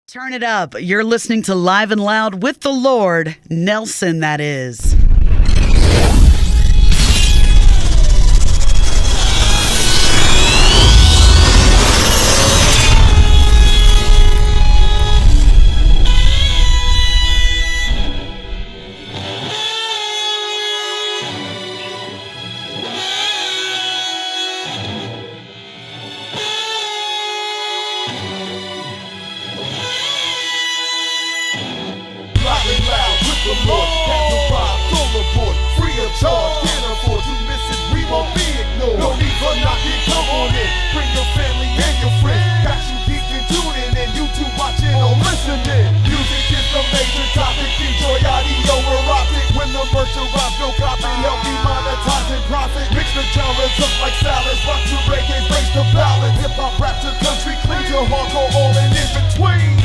Turn it up. You're listening to Live and Loud with the Lord, Nelson, that is. Charge, can't afford to miss it, we won't be ignored. No need for knocking, come on in. Bring your family and your friends. Got you geeked and tuning in, YouTube watching or listening. Music is the major topic, enjoy audio erotic. When the merch arrives, no copy, help me monetize and profit. Mix the genres up like salads, rock to reggae, bass to ballads. Hip-hop, rap to country, clean to hardcore, all in between.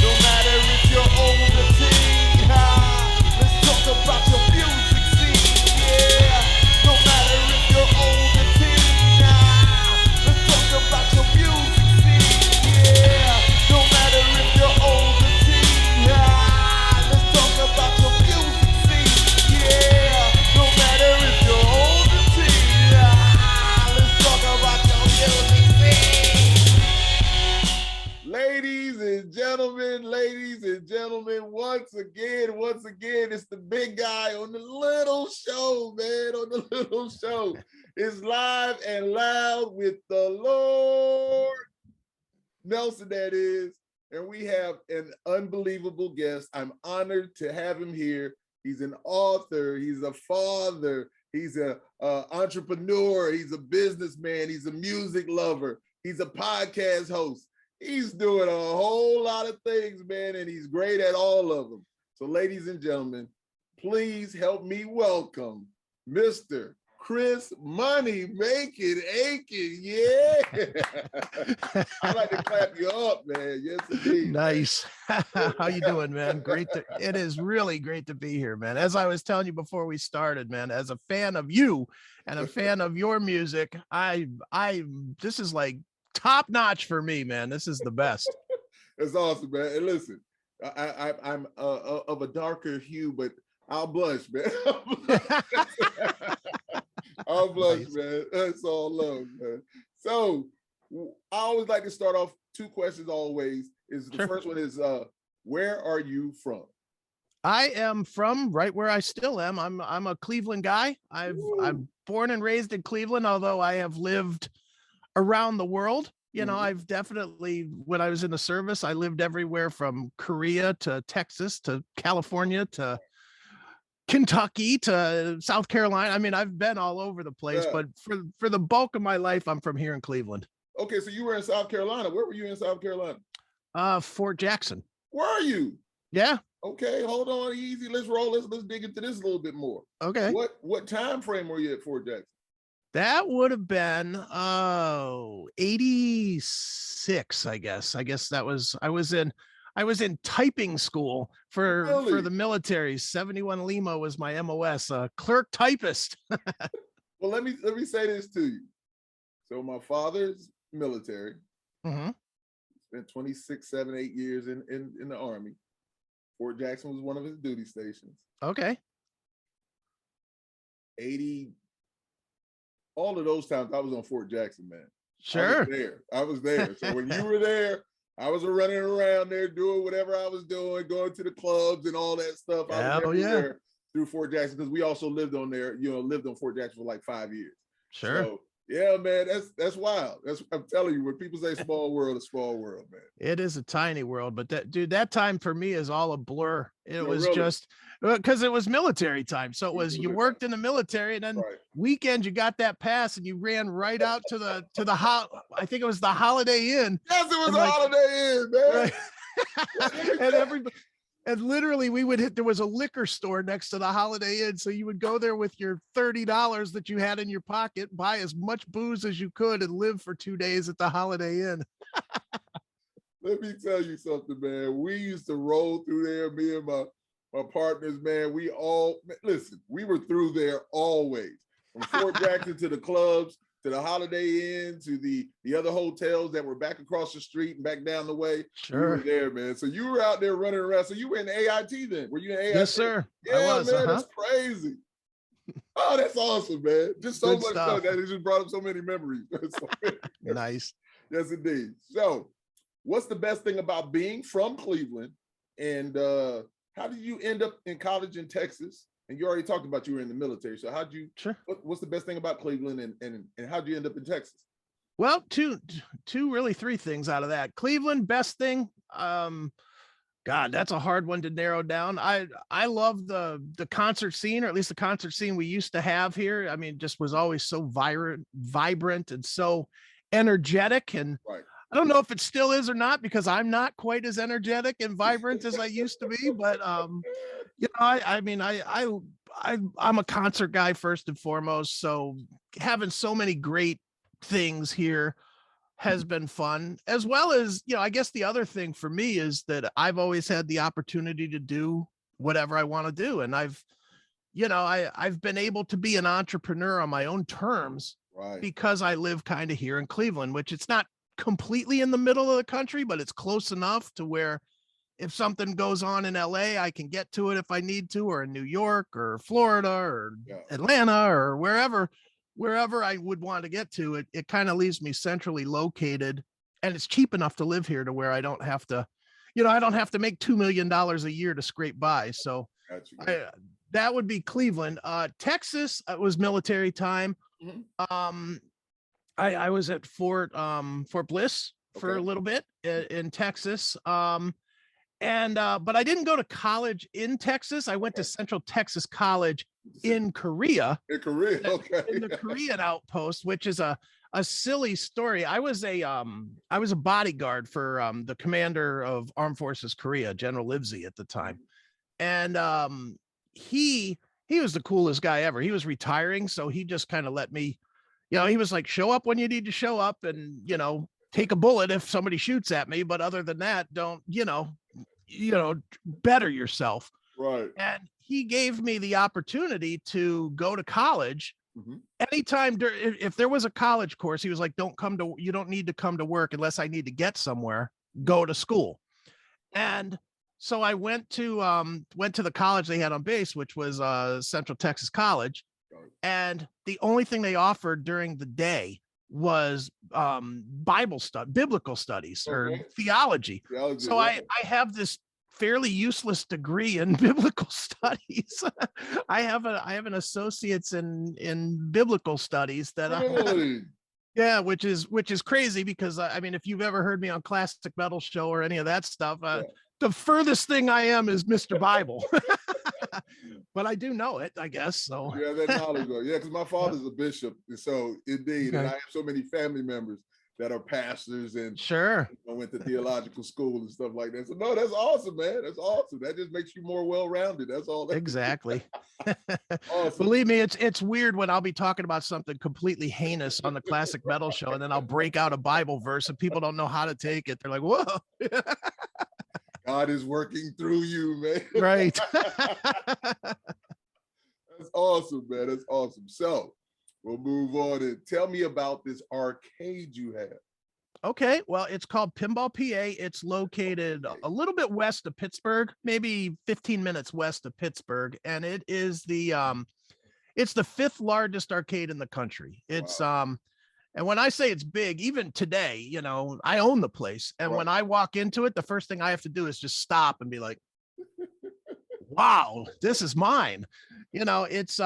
No matter if you're old or teen, let's talk about your music. No matter if you're old or teen, let's talk about your music scene. Yeah, no matter if you're old or teen, let's talk about your music scene. Yeah, no matter if you're old or teen, let's talk about your music scene. Ladies and gentlemen, once again, it's the big guy on the little show, man, on the little show. It's Live and Loud with the Lord, Nelson, that is, and we have an unbelievable guest. I'm honored to have him here. He's an author, he's a father, he's an entrepreneur, he's a businessman, he's a music lover, he's a podcast host. He's doing a whole lot of things, man, and he's great at all of them. So, ladies and gentlemen, please help me welcome Mr. Chris Money Make It Akin. Yeah. I like to clap you up, man. Yes, indeed. Nice. How you doing, man? It is really great to be here, man. As I was telling you before we started, man, as a fan of you and a fan of your music, this is like top notch for me, man. This is the best. That's awesome, man. And listen, I'm of a darker hue, but I'll blush, man. I'll blush, nice. Man. That's all love, man. So I always like to start off two questions always. The first one is where are you from? I am from right where I still am. I'm a Cleveland guy. I'm born and raised in Cleveland, although I have lived around the world. You know, I've definitely, when I was in the service, I lived everywhere from Korea to Texas to California to Kentucky to South Carolina. I mean, I've been all over the place, but for the bulk of my life, I'm from here in Cleveland. Okay, so you were in South Carolina. Where were you in South Carolina? Fort Jackson. Were you? Yeah. Okay, hold on, easy. Let's roll. Let's dig into this a little bit more. Okay. What time frame were you at Fort Jackson? That would have been 86, I guess. That was I was in typing school for the military. 71 Lima was my MOS, clerk typist. Well, let me say this to you. So my father's military. Spent 26, 7, 8 years in the Army. Fort Jackson was one of his duty stations. Okay. 80. All of those times I was on Fort Jackson, man. Sure. I was there. So when you were there, I was running around there doing whatever I was doing, going to the clubs and all that stuff. I was everywhere through Fort Jackson because we also lived on Fort Jackson for like 5 years. Sure. So yeah, man, that's wild. I'm telling you, when people say small world, it's small world, man. It is a tiny world, but that time for me is all a blur. It was really? Just because it was military time. So it was, you worked in the military and then weekend, you got that pass and you ran right out to the I think it was the Holiday Inn. Yes, it was the Holiday Inn, man. Right. And literally there was a liquor store next to the Holiday Inn. So you would go there with your $30 that you had in your pocket, buy as much booze as you could and live for 2 days at the Holiday Inn. Let me tell you something, man. We used to roll through there, me and my partners, man. We were through there always. From Fort Jackson to the clubs, to the Holiday Inn, to the other hotels that were back across the street and back down the way. Sure. You were there, man. So you were out there running around. So you were in AIT then? Were you in AIT? Yes, sir. Yeah, I was, man, that's crazy. Oh, that's awesome, man. Just so Good much stuff. stuff that it just brought up so many memories. Nice. Yes, indeed. So what's the best thing about being from Cleveland? And how did you end up in college in Texas? And you already talked about you were in the military. So how'd you, Sure. What's the best thing about Cleveland and how'd you end up in Texas? Well, really three things out of that. Cleveland, best thing. God, that's a hard one to narrow down. I love the concert scene, or at least the concert scene we used to have here. I mean, just was always so vibrant and so energetic. And Right. I don't know if it still is or not, because I'm not quite as energetic and vibrant as I used to be. But you know, I'm a concert guy first and foremost. So having so many great things here has been fun, as well as, you know, I guess the other thing for me is that I've always had the opportunity to do whatever I want to do. And I've been able to be an entrepreneur on my own terms, Right. because I live kind of here in Cleveland, which it's not completely in the middle of the country, but it's close enough to where if something goes on in LA, I can get to it if I need to, or in New York or Florida or Atlanta or wherever I would want to get to. It kind of leaves me centrally located, and it's cheap enough to live here to where I don't have to make $2 million a year to scrape by. So that would be Cleveland. Texas was military time. Mm-hmm. I was at Fort Bliss for a little bit in Texas. But I didn't go to college in Texas. I went to Central Texas College in Korea. In Korea, okay. In the Korean outpost, which is a silly story. I was a bodyguard for the commander of Armed Forces Korea, General Livesey at the time. And he was the coolest guy ever. He was retiring, so he just kind of let me, you know, he was like, show up when you need to show up, and, you know, take a bullet if somebody shoots at me. But other than that, don't, better yourself. Right. And he gave me the opportunity to go to college. Mm-hmm. Anytime, if there was a college course, he was like, you don't need to come to work unless I need to get somewhere, go to school. And so I went to the college they had on base, which was Central Texas College. And the only thing they offered during the day was biblical studies or theology. So I have this fairly useless degree in biblical studies. I have an associate's in biblical studies that yeah, which is crazy, because I mean, if you've ever heard me on Classic Metal Show or any of that stuff, the furthest thing I am is Mr. Bible. But I do know it, I guess. So yeah, that knowledge. Yeah, because my father's a bishop, so indeed, and I have so many family members that are pastors and went to theological school and stuff like that. So no, that's awesome, man. That's awesome. That just makes you more well-rounded. That's all. Exactly. Awesome. Believe me, it's weird when I'll be talking about something completely heinous on the Classic Metal Show, and then I'll break out a Bible verse and people don't know how to take it. They're like, whoa. God is working through you, man. Right. That's awesome, man. That's awesome. So we'll move on and tell me about this arcade you have. Okay, well, it's called Pinball Pa. It's located a little bit west of Pittsburgh, maybe 15 minutes west of Pittsburgh, and it is it's the 5th largest arcade in the country. It's and when I say it's big, even today, you know, I own the place, and when I walk into it, the first thing I have to do is just stop and be like, wow, this is mine. You know, it's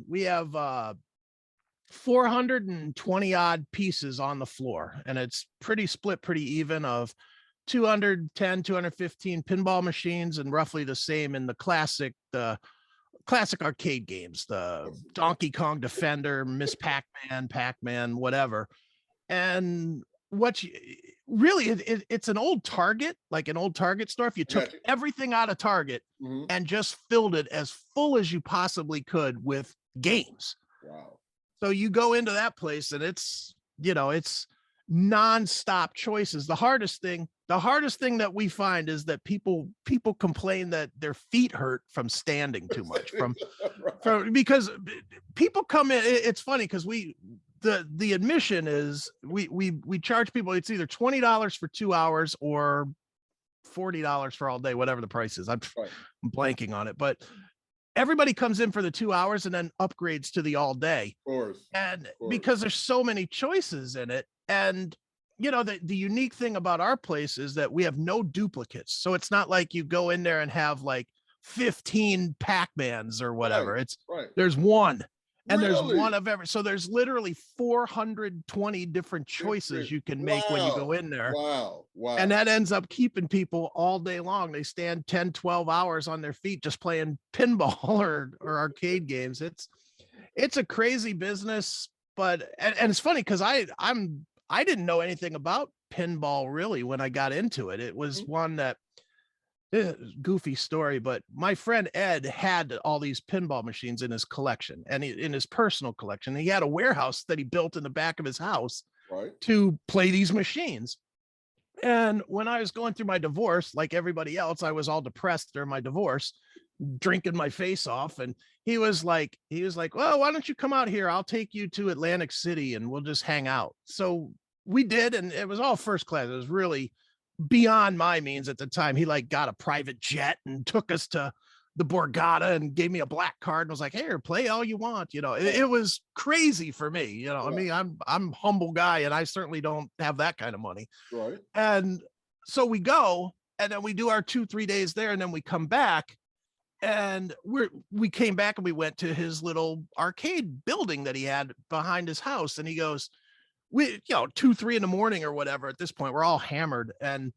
we have 420 odd pieces on the floor, and it's pretty split, pretty even, of 210, 215 pinball machines, and roughly the same in the classic arcade games, the Donkey Kong Defender, Miss Pac-Man, whatever. And it's an old Target, like an old Target store. If you took everything out of Target and just filled it as full as you possibly could with games. Wow. So you go into that place and it's nonstop choices. The hardest thing that we find is that people complain that their feet hurt from standing too much, from because people come in. It's funny because the admission is we charge people, it's either $20 for 2 hours or $40 for all day, whatever the price is. I'm blanking on it, but everybody comes in for the 2 hours and then upgrades to the all day. Of course. And because there's so many choices in it. And you know, the unique thing about our place is that we have no duplicates. So it's not like you go in there and have like 15 Pac-Mans or whatever. It's there's one. And there's one of every, so there's literally 420 different choices you can make when you go in there. Wow. And that ends up keeping people all day long. They stand 10, 12 hours on their feet just playing pinball or arcade games. It's a crazy business, but, and it's funny because I didn't know anything about pinball really when I got into it. It was one that, goofy story, but my friend Ed had all these pinball machines in his collection and in his personal collection. He had a warehouse that he built in the back of his house to play these machines. And when I was going through my divorce, like everybody else, I was all depressed during my divorce, drinking my face off. And he was like, well, why don't you come out here? I'll take you to Atlantic City and we'll just hang out. So we did. And it was all first class. It was really beyond my means at the time. He like got a private jet and took us to the Borgata and gave me a black card and was like, hey, play all you want. You know, it was crazy for me. You know, I mean, I'm a humble guy and I certainly don't have that kind of money. Right. And so we go and then we do our 2-3 days there and then we come back and we came back and we went to his little arcade building that he had behind his house. And he goes, 2-3 in the morning or whatever, at this point we're all hammered, and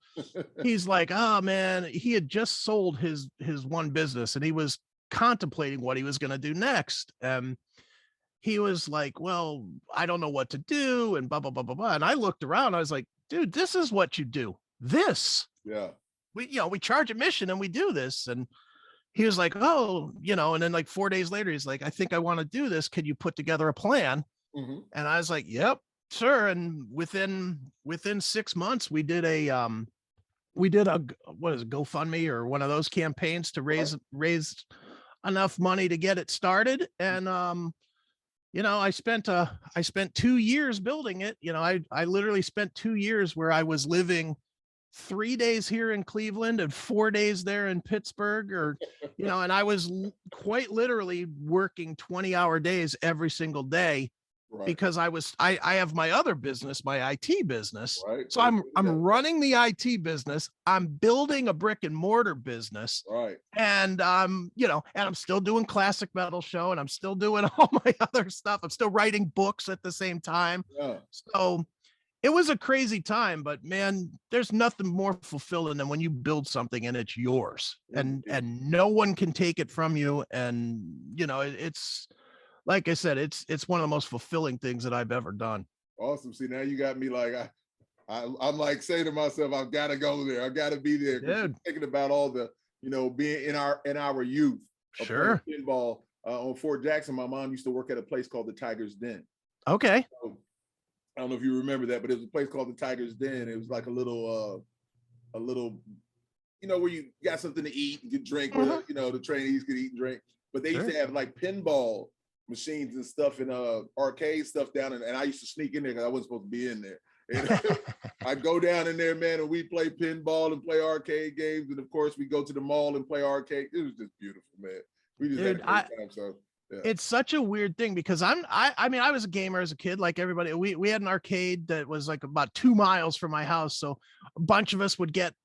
he's like, oh man, he had just sold his one business and he was contemplating what he was going to do next. He was like, well, I don't know what to do and blah blah blah blah blah. And I looked around, I was like, dude, this is what you do. We charge admission and we do this. And he was like, oh, and then like 4 days later he's like, I think I want to do this, can you put together a plan? And I was like, yep, sure. And within 6 months, we did a GoFundMe or one of those campaigns to raise enough money to get it started. And I spent 2 years building it. I literally spent 2 years where I was living 3 days here in Cleveland and 4 days there in Pittsburgh, and I was quite literally working 20-hour days every single day. Because I have my other business, my IT business. So I'm running the IT business. I'm building a brick and mortar business. And and I'm still doing Classic Metal Show and I'm still doing all my other stuff. I'm still writing books at the same time. So it was a crazy time, but man, there's nothing more fulfilling than when you build something and it's yours and no one can take it from you. And it's, like I said, it's one of the most fulfilling things that I've ever done. Awesome. See, now you got me like, I'm like saying to myself, I've got to go there. I've got to be there. Dude. Thinking about all the, being in our youth. Sure. Pinball on Fort Jackson. My mom used to work at a place called the Tiger's Den. Okay. So, I don't know if you remember that, but it was a place called the Tiger's Den. It was like a little, where you got something to eat, you could drink, where, the trainees could eat and drink. But they used to have like pinball machines and stuff and arcade stuff down, and I used to sneak in there because I wasn't supposed to be in there. And I go down in there, man, and we play pinball and play arcade games, and of course we go to the mall and play arcade. It was just beautiful, man. We just had a great time. So yeah. It's such a weird thing because I was a gamer as a kid, like everybody. We had an arcade that was like about 2 miles from my house, so a bunch of us would get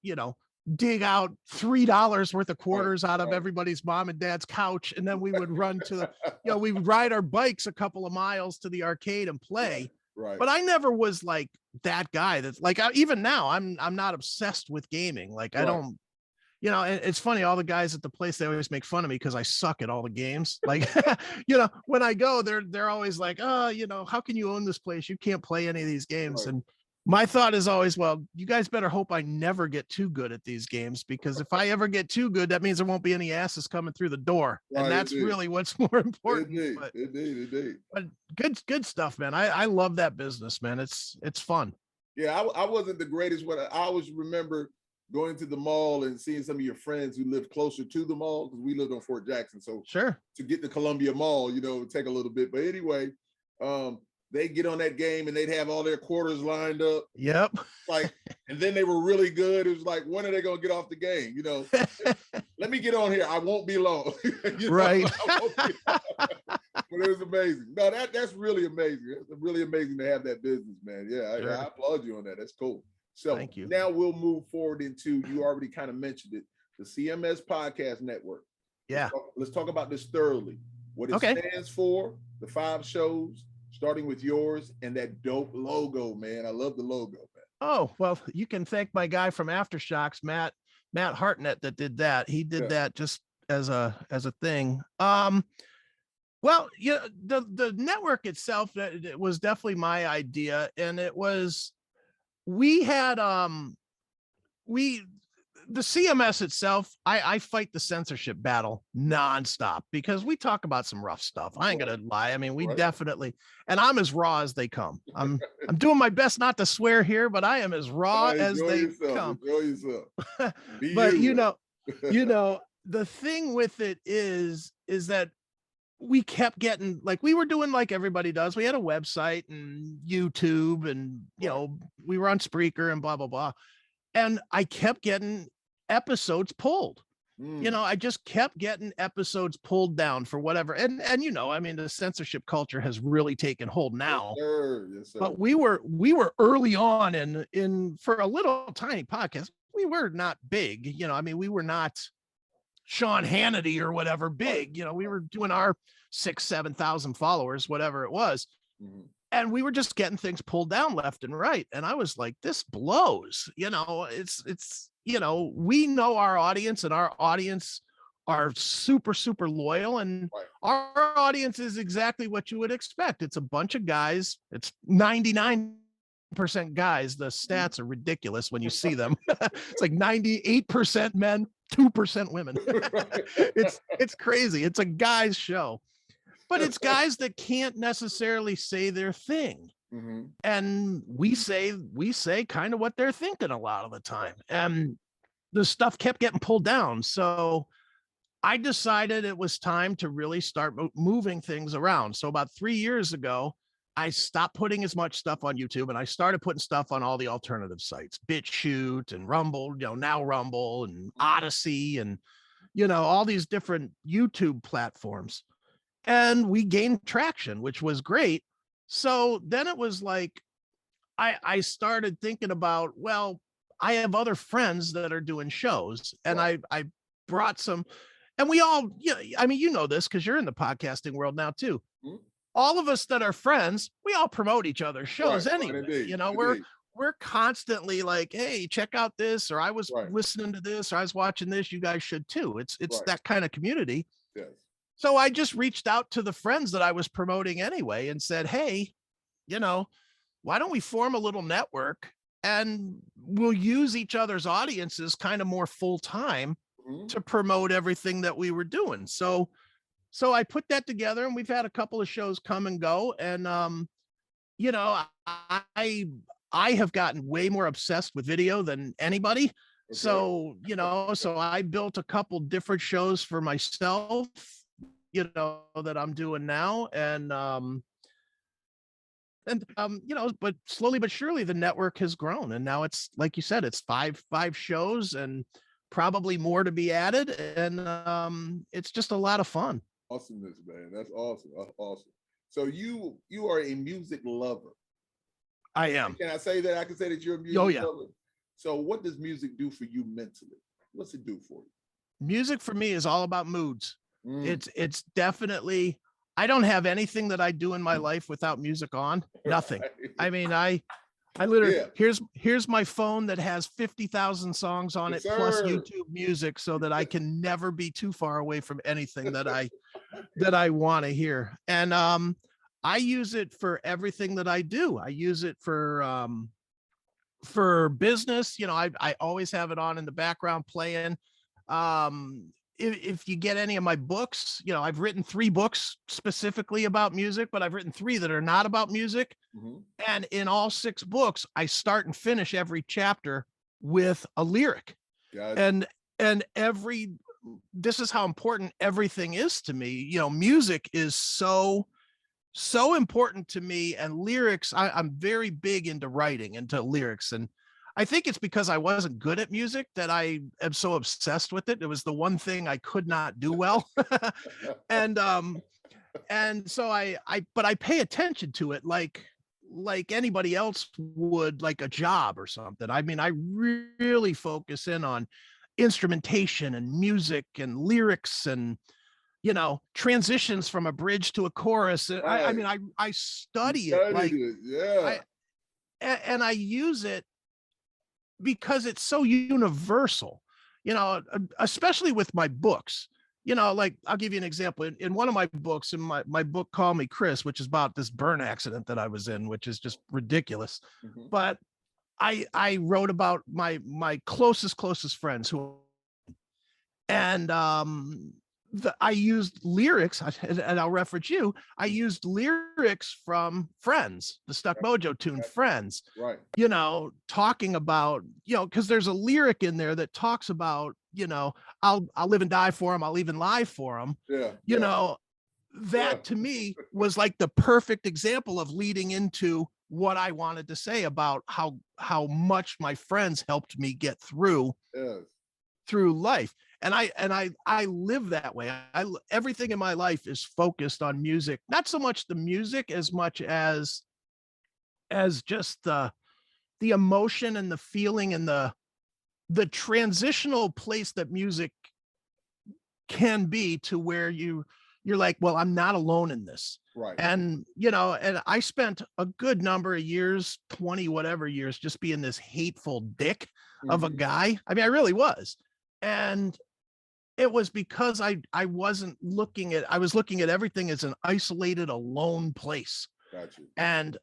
dig out $3 worth of quarters out of everybody's mom and dad's couch, and then we would run to the we would ride our bikes a couple of miles to the arcade and play. But I never was like that guy that's like, even now I'm not obsessed with gaming. Like I don't, and it's funny, all the guys at the place, they always make fun of me because I suck at all the games. Like when I go, they're always like, oh, how can you own this place, you can't play any of these games. And my thought is always, well, you guys better hope I never get too good at these games, because if I ever get too good, that means there won't be any asses coming through the door. And that's really what's more important. Indeed. But good stuff, man. I love that business, man. It's fun. Yeah, I wasn't the greatest one. I always remember going to the mall and seeing some of your friends who lived closer to the mall, because we lived on Fort Jackson. So sure, to get to Columbia Mall, it would take a little bit. But anyway, they get on that game and they'd have all their quarters lined up. Yep. Like, and then they were really good. It was like, when are they gonna get off the game? You know, let me get on here. I won't be long. You know, Right. But it was amazing. No, that's really amazing. It's really amazing to have that business, man. Yeah, Sure. I applaud you on that. That's cool. So Thank you. now we'll move forward into, you already kind of mentioned it, the CMS Podcast Network. Yeah. Let's talk about this thoroughly. What it Okay. stands for, the 5 shows, starting with yours, and that dope logo, man. I love the logo, man. Oh, well, you can thank my guy from Aftershocks, Matt Hartnett, that did that. He did that just as a thing. Well, yeah, the network itself, it was definitely my idea, and it was, we had the CMS itself, I fight the censorship battle nonstop because we talk about some rough stuff. I ain't gonna lie. I mean, we definitely, and I'm as raw as they come. I'm doing my best not to swear here, but I am as raw as they come. Enjoy yourself. But you know, the thing with it is that we kept getting, like, we were doing like everybody does. We had a website and YouTube, and you know, we were on Spreaker and blah blah blah. And I kept getting episodes pulled. You know, I just kept getting episodes pulled down for whatever. And you know, I mean, the censorship culture has really taken hold now. Yes, sir. Yes, sir. But we were early on in for a little tiny podcast. We were not big, you know. I mean, we were not Sean Hannity or whatever big, you know. We were doing our 6,000-7,000 followers, whatever it was. And we were just getting things pulled down left and right. And I was like, this blows, you know. It's you know, we know our audience, and our audience are super, super loyal. And our audience is exactly what you would expect. It's a bunch of guys. It's 99% guys. The stats are ridiculous when you see them. It's like 98% men, 2% women. It's crazy. It's a guy's show. But it's guys that can't necessarily say their thing. And we say kind of what they're thinking a lot of the time. And the stuff kept getting pulled down. So I decided it was time to really start moving things around. So about 3 years ago, I stopped putting as much stuff on YouTube, and I started putting stuff on all the alternative sites, BitChute and Rumble, you know, now Rumble and Odyssey, and, you know, all these different YouTube platforms. And we gained traction, which was great. So then it was like, I started thinking about, well, I have other friends that are doing shows, and I brought some, and we all, yeah, I mean, you know this because you're in the podcasting world now too. All of us that are friends, we all promote each other's shows anyway. Indeed, you know, we're constantly like, hey, check out this, or I was listening to this, or I was watching this. You guys should too. It's that kind of community. Yes. So I just reached out to the friends that I was promoting anyway and said, hey, you know, why don't we form a little network, and we'll use each other's audiences kind of more full time to promote everything that we were doing. So I put that together, and we've had a couple of shows come and go. And, you know, I have gotten way more obsessed with video than anybody. Okay. So, you know, so I built a couple different shows for myself, you know, that I'm doing now. And you know, but slowly but surely the network has grown, and now it's, like you said, it's five shows and probably more to be added. And it's just a lot of fun. Awesomeness, man. That's awesome. Awesome. So you are a music lover. I am. Can I say that? I can say that you're a music lover. So what does music do for you mentally? What's it do for you? Music for me is all about moods. It's definitely, I don't have anything that I do in my life without music on. Nothing. I mean, I literally, here's my phone that has 50,000 songs on it, plus YouTube music, so that I can never be too far away from anything that I want to hear. And I use it for everything that I do. I use it for business. You know, I always have it on in the background playing. If you get any of my books, you know, I've written 3 books specifically about music, but I've written 3 that are not about music. And in all 6 books, I start and finish every chapter with a lyric. And this is how important everything is to me. You know, music is so so important to me. And lyrics, I'm very big into writing, into lyrics. And I think it's because I wasn't good at music that I am so obsessed with it. It was the one thing I could not do well. and so but I pay attention to it like anybody else would, like a job or something. I mean, I really focus in on instrumentation and music and lyrics and, transitions from a bridge to a chorus. I Right. mean, I study You it like, studied it. Yeah. and I use it because it's so universal, especially with my books. Like I'll give you an example. In one of my books, in my book, Call Me Chris, which is about this burn accident that I was in, which is just ridiculous. Mhm. But I wrote about my closest friends and I used lyrics, and I'll reference you. I used lyrics from Friends, the Stuck Mojo tune, Friends. Right. Talking about, because there's a lyric in there that talks about, I'll live and die for him. I'll even lie for him. Yeah. That to me was like the perfect example of leading into what I wanted to say about how much my friends helped me get through life. And I live that way. Everything in my life is focused on music, not so much the music as much as just the emotion and the feeling and the transitional place that music can be to where you're like, well, I'm not alone in this. Right. And, and I spent a good number of years, 20 whatever years, just being this hateful dick of a guy. I mean, I really was. And it was because I was looking at everything as an isolated, alone place. Gotcha. And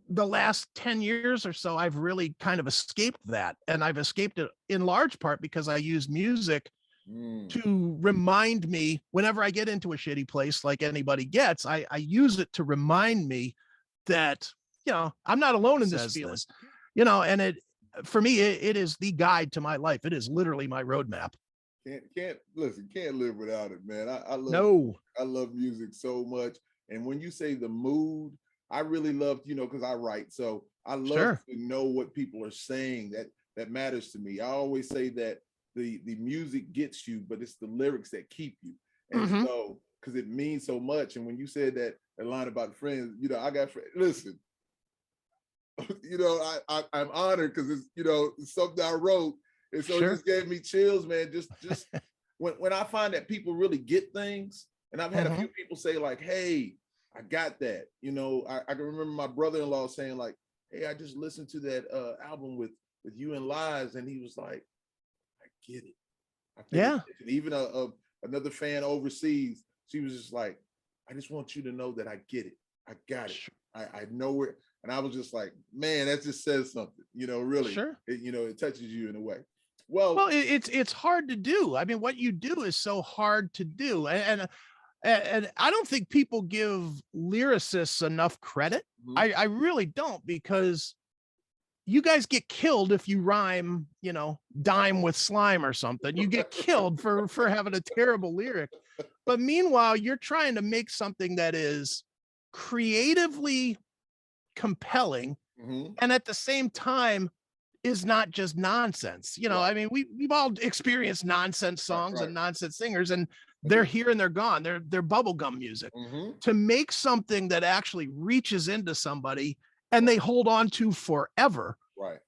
the last 10 years or so, I've really kind of escaped that. And I've escaped it in large part because I use music to remind me whenever I get into a shitty place, like anybody gets, I use it to remind me that, I'm not alone in this feeling, and it, for me, it is the guide to my life. It is literally my roadmap. Can't live without it, man. I love music so much. And when you say the mood, I really love, because I write, so I love to know what people are saying. That matters to me. I always say that the music gets you, but it's the lyrics that keep you. And so, because it means so much. And when you said that line about friends, I got friends. Listen, I'm honored because it's something I wrote. And so it just gave me chills, man. Just when I find that people really get things, and I've had a few people say like, hey, I got that. I can remember my brother-in-law saying like, hey, I just listened to that album with you and Lies. And he was like, I get it. And even another fan overseas, she was just like, I just want you to know that I get it. I got it. I know it. And I was just like, man, that just says something, really. It touches you in a way. Well, it's hard to do. I mean, what you do is so hard to do. And I don't think people give lyricists enough credit. I really don't, because you guys get killed if you rhyme, dime with slime or something. You get killed for having a terrible lyric. But meanwhile, you're trying to make something that is creatively compelling and at the same time is not just nonsense. I mean, we've all experienced nonsense songs and nonsense singers, and they're here and they're gone. They're bubblegum music. To make something that actually reaches into somebody and they hold on to forever. Right.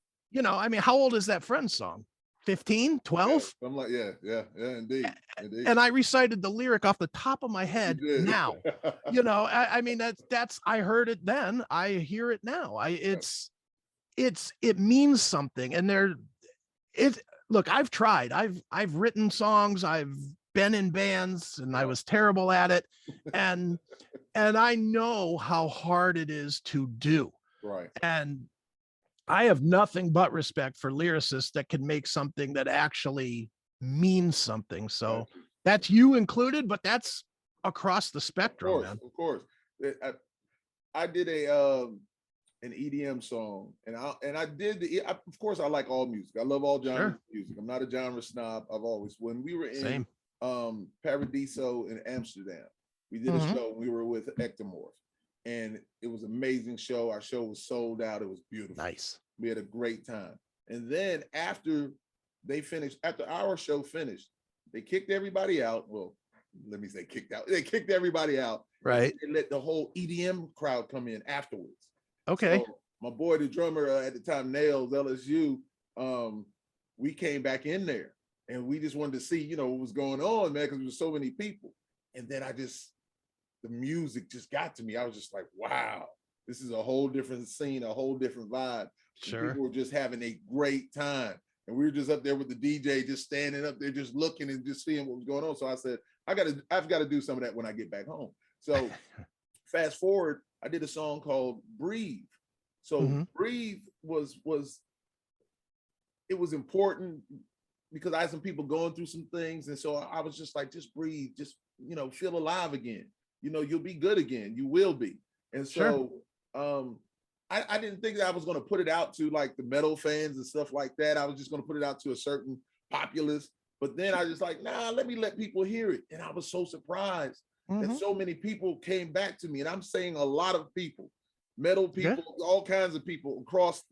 I mean, how old is that Friends song? 15, 12? I'm like, yeah, indeed. And I recited the lyric off the top of my head now. I mean, that's I heard it then. I hear it now. It means something. And look, I've tried. I've written songs, I've been in bands, and I was terrible at it. And I know how hard it is to do. Right. And I have nothing but respect for lyricists that can make something that actually means something. So that's you included, but that's across the spectrum, man. Of course. I did an EDM song, and I did of course I like all music. I love all genres of music. I'm not a genre snob. When we were in Paradiso in Amsterdam, we did a show. We were with Ectomorph. and it was an amazing show. Our show was sold out. It was beautiful. Nice. We had a great time. And then after our show finished, they kicked everybody out. Well, let me say kicked out. They kicked everybody out. Right. They let the whole EDM crowd come in afterwards. Okay. So my boy, the drummer at the time, Nails, LSU, we came back in there and we just wanted to see, you know, what was going on, man, because there was so many people. And then the music just got to me. I was just like, wow, this is a whole different scene, a whole different vibe. Sure. People were just having a great time. And we were just up there with the DJ, just standing up there, just looking and just seeing what was going on. So I said, I've got to do some of that when I get back home. So fast forward, I did a song called Breathe. So Breathe was important because I had some people going through some things. And so I was just like, just breathe, just, you know, feel alive again. You know, you'll be good again. You will be. And so I didn't think that I was going to put it out to like the metal fans and stuff like that. I was just going to put it out to a certain populace. But then I just like, nah, let me let people hear it. And I was so surprised that so many people came back to me. And I'm saying a lot of people, metal people, all kinds of people across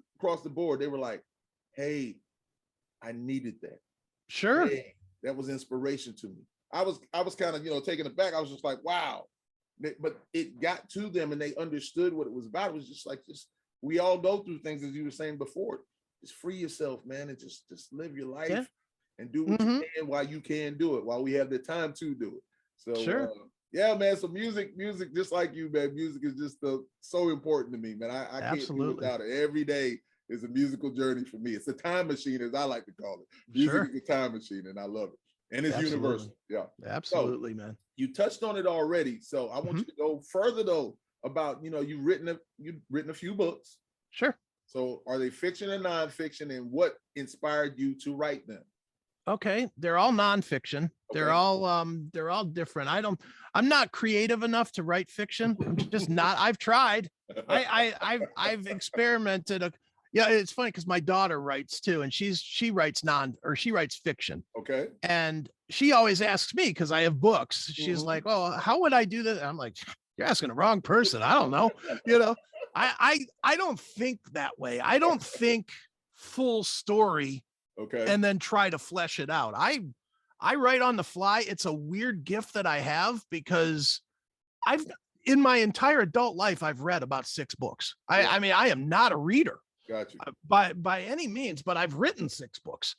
the board. They were like, hey, I needed that. Sure. Hey, that was inspiration to me. I was kind of, you know, taken aback. I was just like, wow. But it got to them and they understood what it was about. It was just like, we all go through things, as you were saying before. Just free yourself, man, and just live your life and do what you can while you can do it, while we have the time to do it. So yeah, man. So music, just like you, man. Music is just so important to me, man. I can't do without it. Every day is a musical journey for me. It's a time machine, as I like to call it. Music is a time machine, and I love it. And it's universal. Yeah, absolutely, man. You touched on it already, so I want you to go further though about, you know, you've written a few books. Sure. So are they fiction or nonfiction, and what inspired you to write them? Okay, they're all nonfiction. Okay. They're all different. I'm not creative enough to write fiction. I'm just not. I've tried. I've experimented. Yeah, it's funny because my daughter writes too, and she writes fiction. Okay. And she always asks me because I have books. She's like, "Oh, how would I do this?" I'm like, "You're asking the wrong person. I don't know." You know, I don't think that way. I don't think full story. Okay. And then try to flesh it out. I write on the fly. It's a weird gift that I have because in my entire adult life, I've read about 6 books. I mean, I am not a reader. Gotcha. By any means, but I've written 6 books.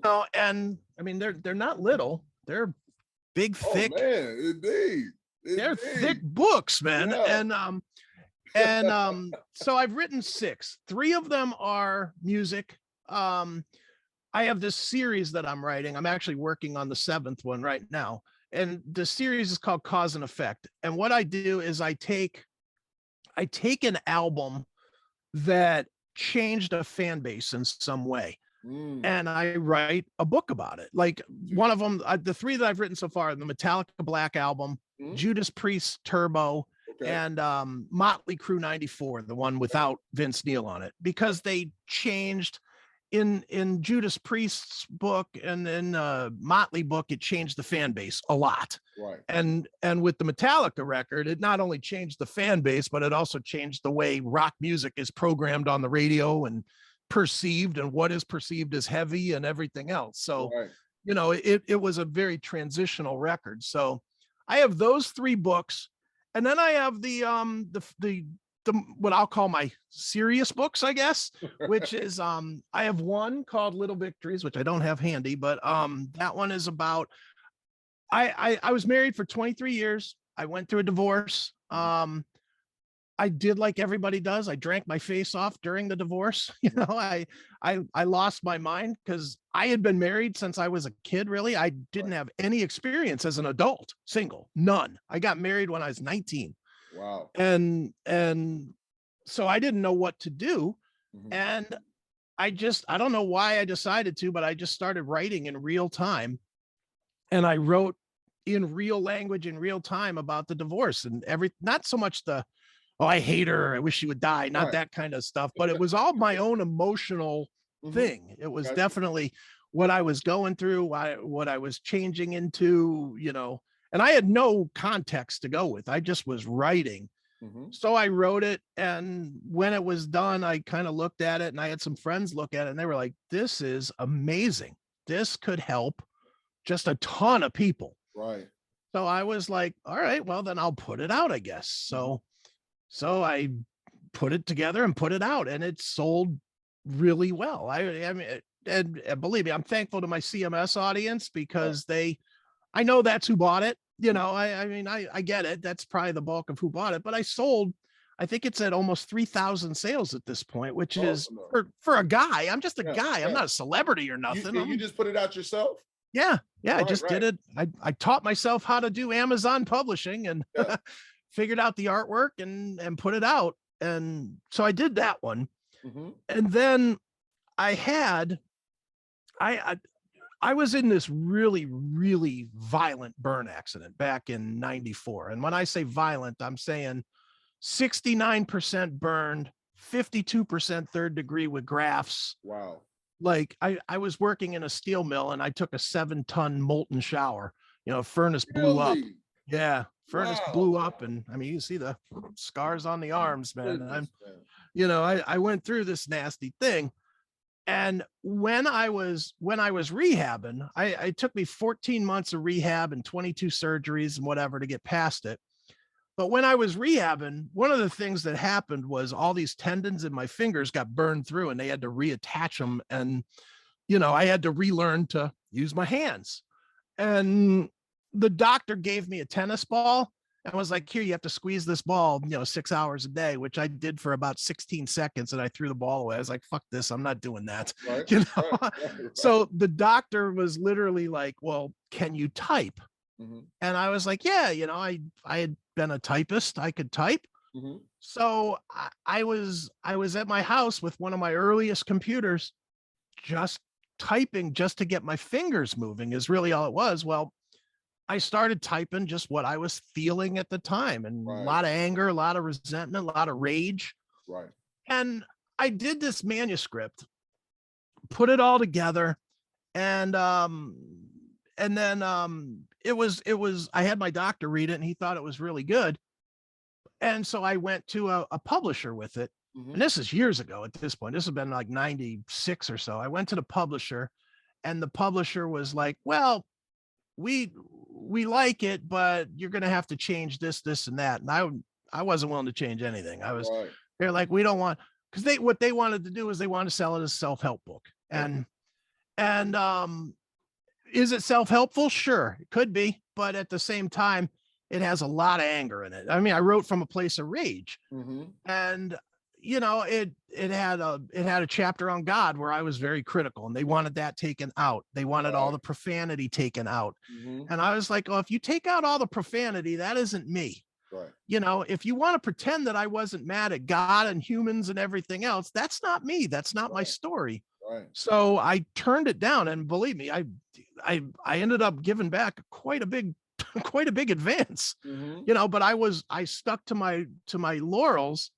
So, and I mean, they're not little. They're big, thick. Oh, man, indeed. They're thick books, man. Yeah. And so I've written 6. 3 of them are music. I have this series that I'm writing. I'm actually working on the 7th one right now. And the series is called Cause and Effect. And what I do is I take an album that changed a fan base in some way. And I write a book about it. Like one of them, the 3 that I've written so far, the Metallica Black Album, Judas Priest Turbo, and Motley Crue 94, the one without Vince Neil on it, because they changed in Judas Priest's book and in Motley book, it changed the fan base a lot. Right. And with the Metallica record, it not only changed the fan base, but it also changed the way rock music is programmed on the radio and perceived, and what is perceived as heavy and everything else. So, you know, it was a very transitional record. So I have those 3 books, and then I have the what I'll call my serious books, I guess, which is I have one called Little Victories, which I don't have handy, but that one is about I was married for 23 years. I went through a divorce. I did like everybody does. I drank my face off during the divorce. You know, I lost my mind because I had been married since I was a kid. Really, I didn't have any experience as an adult, single, none. I got married when I was 19. Wow. And so I didn't know what to do. And I don't know why I decided to, but I just started writing in real time. And I wrote in real language in real time about the divorce and not so much oh, I hate her, I wish she would die, not that kind of stuff, but it was all my own emotional thing. It was definitely what I was going through, what I was changing into, you know. And I had no context to go with. I just was writing. So I wrote it, and when it was done, I kind of looked at it, and I had some friends look at it, and they were like, this is amazing. This could help just a ton of people. Right. So I was like, all right, well, then I'll put it out, I guess. So I put it together and put it out, and it sold really well. I mean, and believe me, I'm thankful to my CMS audience, because I know that's who bought it. You know, I mean, I get it. That's probably the bulk of who bought it, but I think it's at almost 3,000 sales at this point, which is for a guy. I'm just a guy. I'm not a celebrity or nothing. You just put it out yourself? Yeah. I just did it. I taught myself how to do Amazon publishing, and figured out the artwork and put it out. And so I did that one. And then I was in this really, really violent burn accident back in 94. And when I say violent, I'm saying 69% burned, 52% third degree with grafts. Wow. Like I was working in a steel mill, and I took a 7-ton molten shower, furnace blew up. Yeah. Furnace blew up. And I mean, you see the scars on the arms, man. And I went through this nasty thing. And when I was rehabbing, it took me 14 months of rehab and 22 surgeries and whatever to get past it. But when I was rehabbing, one of the things that happened was all these tendons in my fingers got burned through, and they had to reattach them. And, I had to relearn to use my hands. And the doctor gave me a tennis ball and was like, here, you have to squeeze this ball, 6 hours a day, which I did for about 16 seconds. And I threw the ball away. I was like, fuck this. I'm not doing that. Right. So the doctor was literally like, well, can you type? And I was like, yeah, I had been a typist. I could type. So I was at my house with one of my earliest computers, just typing just to get my fingers moving is really all it was. Well, I started typing just what I was feeling at the time, and a lot of anger, a lot of resentment, a lot of rage. Right. And I did this manuscript, put it all together, and then it was I had my doctor read it, and he thought it was really good. And so I went to a publisher with it. And this is years ago at this point. This has been like 96 or so. I went to the publisher, and the publisher was like, well, we like it, but you're going to have to change this, and that. And I wasn't willing to change anything. They're like, we don't want, because what they wanted to do is they wanted to sell it as a self-help book. And is it self-helpful? Sure, it could be, but at the same time, it has a lot of anger in it. I mean, I wrote from a place of rage, and it had a chapter on God where I was very critical, and they wanted that taken out. They wanted all the profanity taken out. And I was like, well, if you take out all the profanity, that isn't me. Right. If you want to pretend that I wasn't mad at God and humans and everything else, that's not me. That's not my story. Right. So I turned it down, and believe me, I ended up giving back quite a big advance, but I stuck to my laurels.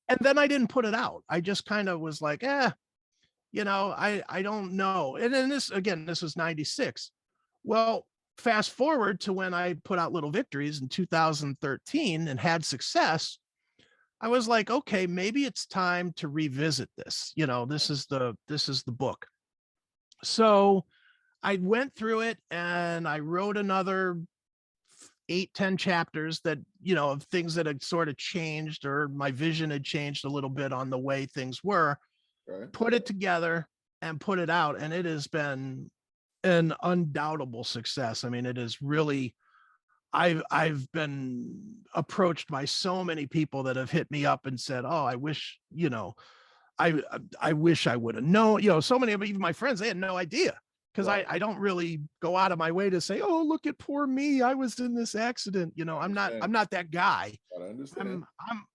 And then I didn't put it out. I just kind of was like, I don't know. And then this was 96. Well, fast forward to when I put out Little Victories in 2013 and had success. I was like, okay, maybe it's time to revisit this. This is the book. So I went through it, and I wrote another 8-10 chapters that, of things that had sort of changed, or my vision had changed a little bit on the way things were, put it together and put it out. And it has been an undoubtable success. I mean, it is really, I've been approached by so many people that have hit me up and said, oh, I wish, I wish I would have known, so many of even my friends, they had no idea. Because I don't really go out of my way to say, oh, look at poor me, I was in this accident. I'm not that guy.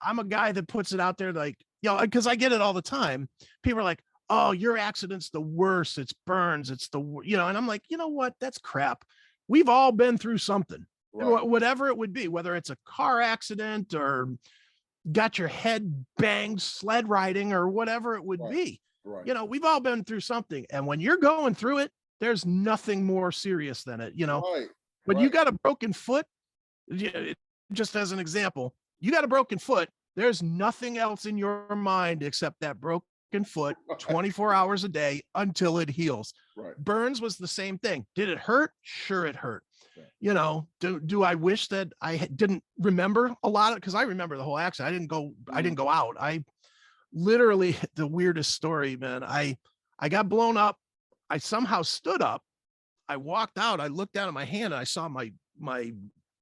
I'm a guy that puts it out there, like, because I get it all the time. People are like, oh, your accident's the worst. It's burns. It's and I'm like, you know what? That's crap. We've all been through something, whatever it would be, whether it's a car accident or got your head banged sled riding or whatever it would be. Right. We've all been through something. And when you're going through it, there's nothing more serious than it, when you got a broken foot, just as an example, you got a broken foot. There's nothing else in your mind except that broken foot 24 hours a day until it heals. Right. Burns was the same thing. Did it hurt? Sure, it hurt. Yeah. You know, do I wish that I didn't remember a lot of, because I remember the whole accident. I didn't go out. I literally, the weirdest story, man. I got blown up. I somehow stood up. I walked out. I looked down at my hand and I saw my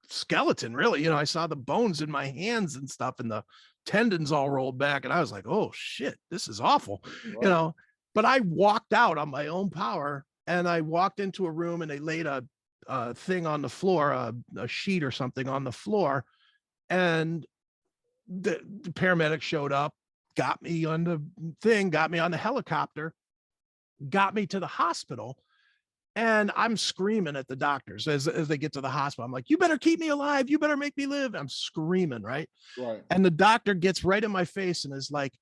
skeleton, really. You know, I saw the bones in my hands and stuff and the tendons all rolled back. And I was like, oh shit, this is awful. Right. You know, but I walked out on my own power and I walked into a room and they laid a thing on the floor, a sheet or something on the floor. And the paramedic showed up, got me on the thing, got me on the helicopter, got me to the hospital. And I'm screaming at the doctors as they get to the hospital. I'm like, you better keep me alive. You better make me live. I'm screaming, right? Right. And the doctor gets right in my face and is like,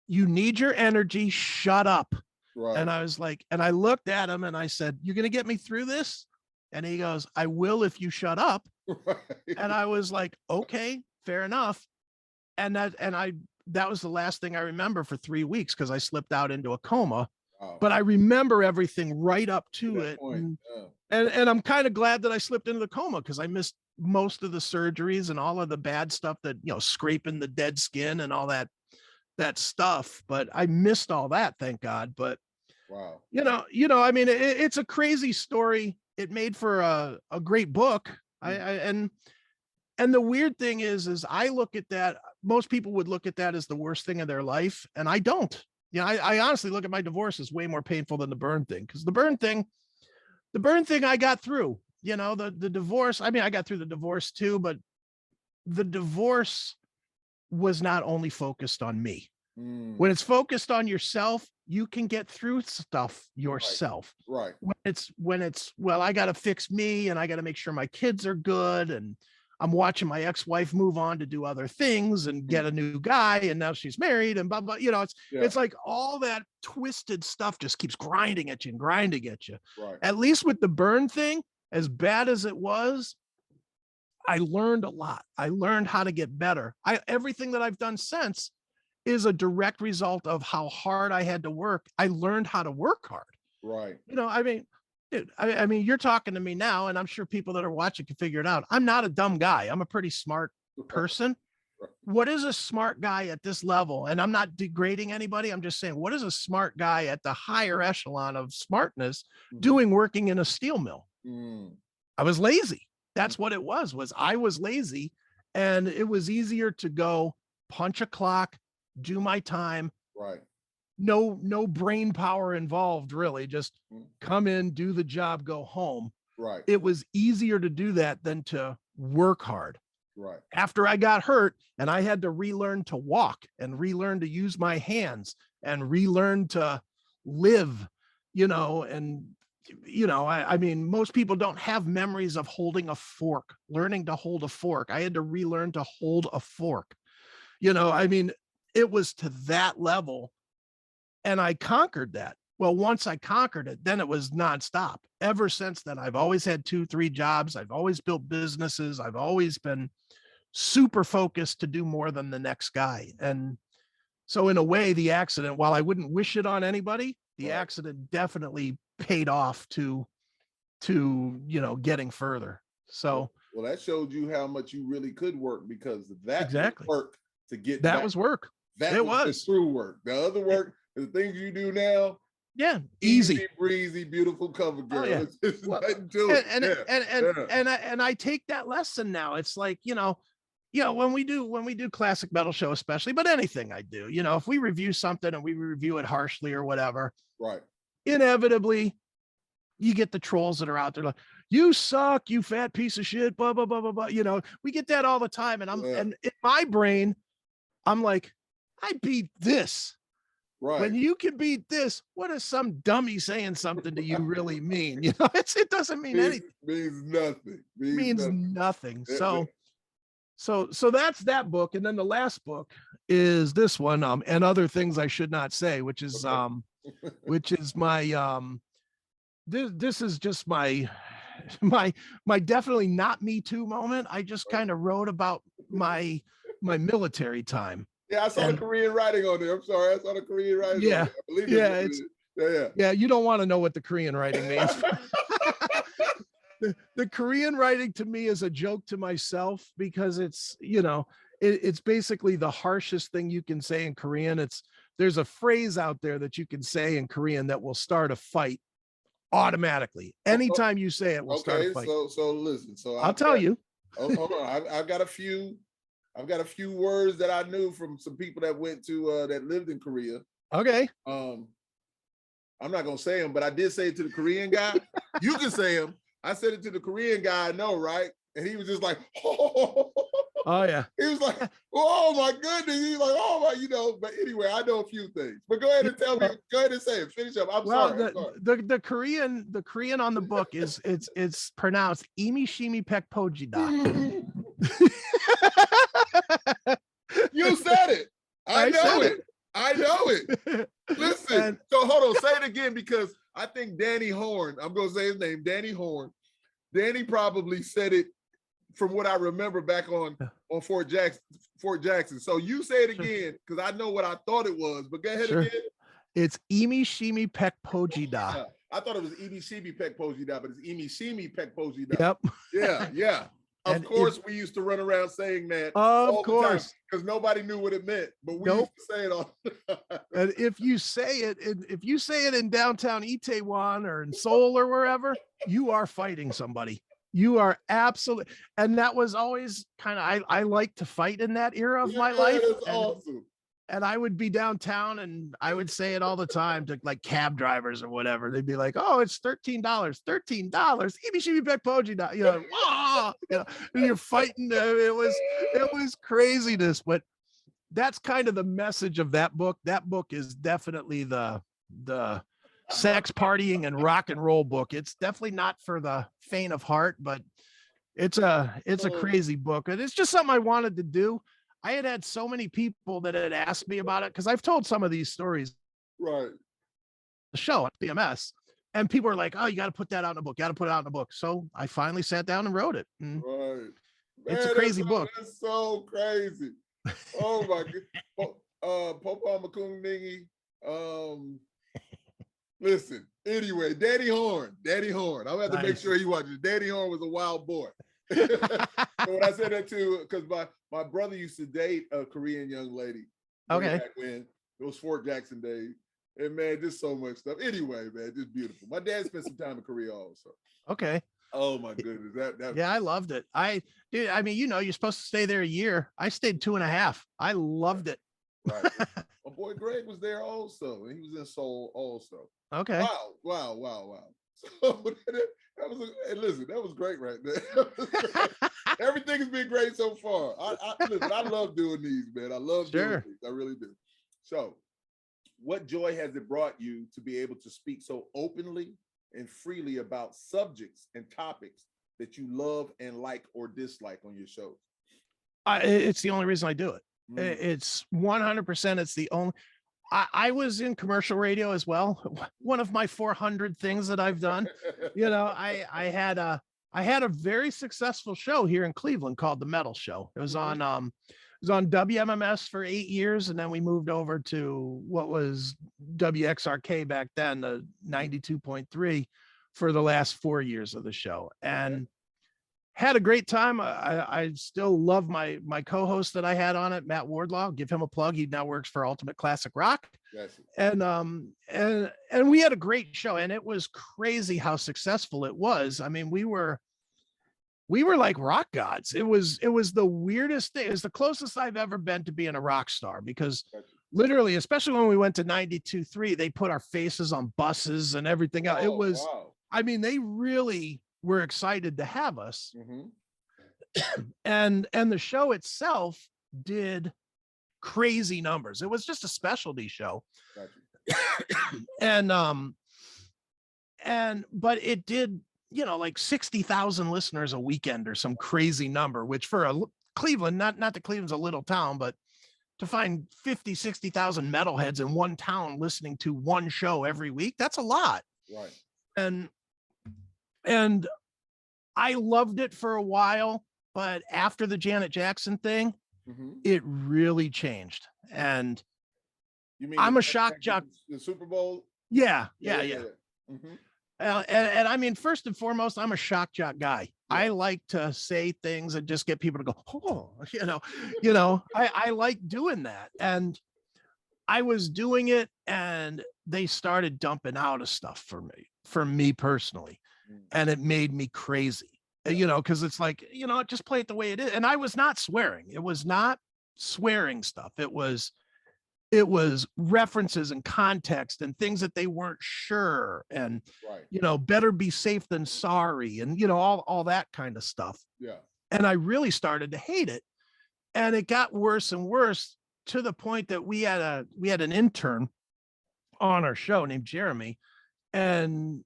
you need your energy. Shut up. Right. And I was like, and I looked at him and I said, you're going to get me through this? And he goes, I will if you shut up. Right. And I was like, okay, fair enough. And that was the last thing I remember for 3 weeks because I slipped out into a coma. Wow. But I remember everything right up to it. And I'm kind of glad that I slipped into the coma because I missed most of the surgeries and all of the bad stuff that, you know, scraping the dead skin and all that stuff. But I missed all that, thank God. But wow, you know, I mean, it's a crazy story. It made for a great book. And the weird thing is I look at that. Most people would look at that as the worst thing in their life. And I don't. You know, I honestly look at my divorce as way more painful than the burn thing, because the burn thing I got through. You know, the divorce. I mean, I got through the divorce too, but the divorce was not only focused on me. When it's focused on yourself, you can get through stuff yourself. Right. When it's well, I got to fix me and I got to make sure my kids are good and I'm watching my ex-wife move on to do other things and get a new guy. And now she's married and blah, blah, you know, it's like all that twisted stuff just keeps grinding at you and grinding at you. Right. At least with the burn thing, as bad as it was, I learned a lot. I learned how to get better. Everything that I've done since is a direct result of how hard I had to work. I learned how to work hard. Right. You know, I mean, dude, I mean, you're talking to me now, and I'm sure people that are watching can figure it out. I'm not a dumb guy. I'm a pretty smart person. What is a smart guy at this level? And I'm not degrading anybody. I'm just saying, what is a smart guy at the higher echelon of smartness doing working in a steel mill? I was lazy. That's what it was I was lazy, and it was easier to go punch a clock, do my time. Right. No brain power involved, really. Just come in, do the job, go home. Right. It was easier to do that than to work hard. Right. After I got hurt and I had to relearn to walk and relearn to use my hands and relearn to live, you know, and, you know, I mean, most people don't have memories of holding a fork, learning to hold a fork. I had to relearn to hold a fork. You know, I mean, it was to that level. And I conquered that. Well, once I conquered it, then it was nonstop. Ever since then, I've always had 2-3 jobs. I've always built businesses. I've always been super focused to do more than the next guy. And so in a way, the accident, while I wouldn't wish it on anybody, the accident definitely paid off to, you know, getting further. So, well, that showed you how much you really could work, because that exactly work to get that back. was work. That was true work. The other work, the things you do now, easy breezy, beautiful cover girl. It's just nothing to it. And I take that lesson now. It's like, you know, when we do classic metal show, especially, but anything I do, you know, if we review something and we review it harshly or whatever, right, inevitably you get the trolls that are out there like, you suck, you fat piece of shit, blah, blah, blah, blah, blah. You know, we get that all the time. And and in my brain, I'm like, I beat this. Right. When you can beat this, what does some dummy saying something to you really mean? You know, it doesn't mean anything. Means nothing. Means nothing. So that's that book. And then the last book is this one, and other things I should not say, which is which is my this is just my definitely not Me Too moment. I just kind of wrote about my my military time. Yeah, I saw the Korean writing on there. I'm sorry, I saw the Korean writing. Yeah, on there. I believe yeah, yeah. You don't want to know what the Korean writing means. The Korean writing to me is a joke to myself because it's, it's basically the harshest thing you can say in Korean. There's a phrase out there that you can say in Korean that will start a fight automatically. Anytime you say it will start a fight. So listen. So I'll tell you. Hold on. I've got a few words that I knew from some people that went to that lived in Korea. Okay. I'm not gonna say them, but I did say it to the Korean guy. You can say them. I said it to the Korean guy, I know, right? And he was just like, oh yeah. He was like, oh my goodness. He's like, oh my, but anyway, I know a few things. But go ahead and tell me, go ahead and say it. Finish up. I'm sorry. The Korean on the book it's pronounced Imi Shimi Pek Pojida. You said it. I know it. Listen, so hold on, say it again because I think Danny Horn, I'm gonna say his name, Danny Horn. Danny probably said it from what I remember back on Fort Jackson. So you say it again because I know what I thought it was, but go ahead again. It's Imi Shimi Pek Pojida. I thought it was Imi Shimi Pek Pojida, but it's Imi Shimi Pek Pojida. Yep. Yeah. Of course, we used to run around saying that. Of course, because nobody knew what it meant, but we used to say it all. And if you say it in downtown Itaewon or in Seoul or wherever, you are fighting somebody. You are absolutely, and that was always kind of I like to fight in that era of my life. That's awesome. And I would be downtown and I would say it all the time to like cab drivers or whatever. They'd be like, oh, it's $13. $13. And you're fighting. It was craziness, but that's kind of the message of that book. That book is definitely the sex, partying, and rock and roll book. It's definitely not for the faint of heart, but it's a crazy book. And it's just something I wanted to do. I had so many people that had asked me about it because I've told some of these stories. Right. The show at CMS, and people are like, "Oh, you got to put that out in a book. Got to put it out in a book." So I finally sat down and wrote it. Right. It's a crazy book. It's so crazy. Oh my God. Popa Makuningi. Listen. Anyway, Daddy Horn. I'm gonna have to make sure he watches. Daddy Horn was a wild boy. So when I said that too, because my brother used to date a Korean young lady. Okay. Back when it was Fort Jackson days. And man, just so much stuff. Anyway, man, just beautiful. My dad spent some time in Korea also. Okay. Oh my goodness. That yeah, I loved it. I mean, you're supposed to stay there a year. I stayed 2.5. I loved it. Right. My boy Greg was there also, and he was in Seoul also. Okay. Wow. So that was great right there. Everything has been great so far. I love doing these, man. I love doing these. I really do. So, what joy has it brought you to be able to speak so openly and freely about subjects and topics that you love and like or dislike on your shows? It's the only reason I do it. It's 100%. It's the only. I was in commercial radio as well. One of my 400 things that I've done. I had a very successful show here in Cleveland called The Metal Show. It was on WMMS for 8 years, and then we moved over to what was WXRK back then, the 92.3 for the last 4 years of the show, and had a great time. I still love my co-host that I had on it, Matt Wardlaw. Give him a plug. He now works for Ultimate Classic Rock. Yes. And we had a great show, and it was crazy how successful it was. I mean, we were like rock gods. It was the weirdest thing. It was the closest I've ever been to being a rock star, because literally, especially when we went to 92.3, they put our faces on buses and everything else. It was, wow. I mean, they really were excited to have us. And the show itself did crazy numbers. It was just a specialty show. But it did, like 60,000 listeners a weekend or some crazy number, which for a Cleveland, not that Cleveland's a little town, but to find 50, 60,000 metalheads in one town listening to one show every week, that's a lot. Right. And I loved it for a while, but after the Janet Jackson thing, it really changed. And You mean I'm a shock jock. The Super Bowl? Yeah. And I mean, first and foremost, I'm a shock jock guy. Yeah. I like to say things and just get people to go, oh, I like doing that. And I was doing it, and they started dumping out of stuff for me personally. And it made me crazy, because it's like, just play it the way it is. And I was not swearing. It was not swearing stuff. It was references and context and things that they weren't sure, and better be safe than sorry, and all that kind of stuff. Yeah. And I really started to hate it, and it got worse and worse to the point that we had an intern on our show named Jeremy, and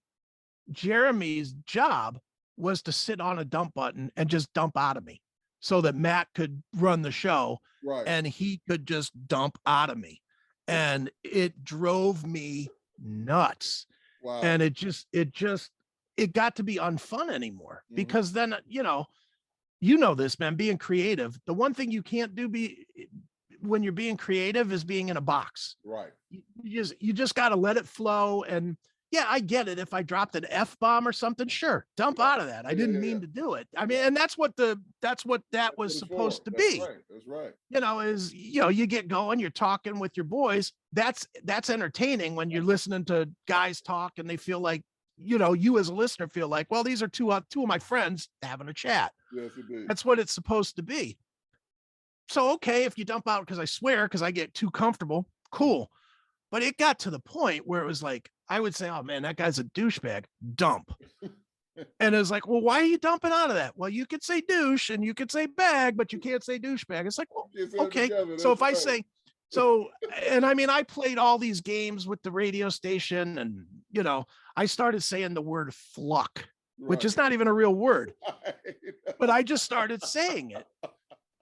Jeremy's job was to sit on a dump button and just dump out of me, so that Matt could run the show, and he could just dump out of me. And it drove me nuts. Wow. And it got to be unfun anymore, because then, this, man, being creative, the one thing you can't do when you're being creative is being in a box. Right. You just got to let it flow. And yeah, I get it. If I dropped an F-bomb or something, sure, dump out of that. I didn't mean to do it. I mean, and that's what that was supposed to be. That's right. You get going, you're talking with your boys. That's entertaining when you're listening to guys talk, and they feel like, you as a listener feel like, well, these are two of my friends having a chat. Yes, indeed. That's what it's supposed to be. So, okay, if you dump out because I swear, because I get too comfortable, cool. But it got to the point where it was like, I would say, oh man, that guy's a douchebag, dump. And it was like, well, why are you dumping out of that? Well, you could say douche and you could say bag, but you can't say douchebag. It's like, well, okay. So if I say, and I mean, I played all these games with the radio station, and, I started saying the word fluck, which is not even a real word, but I just started saying it,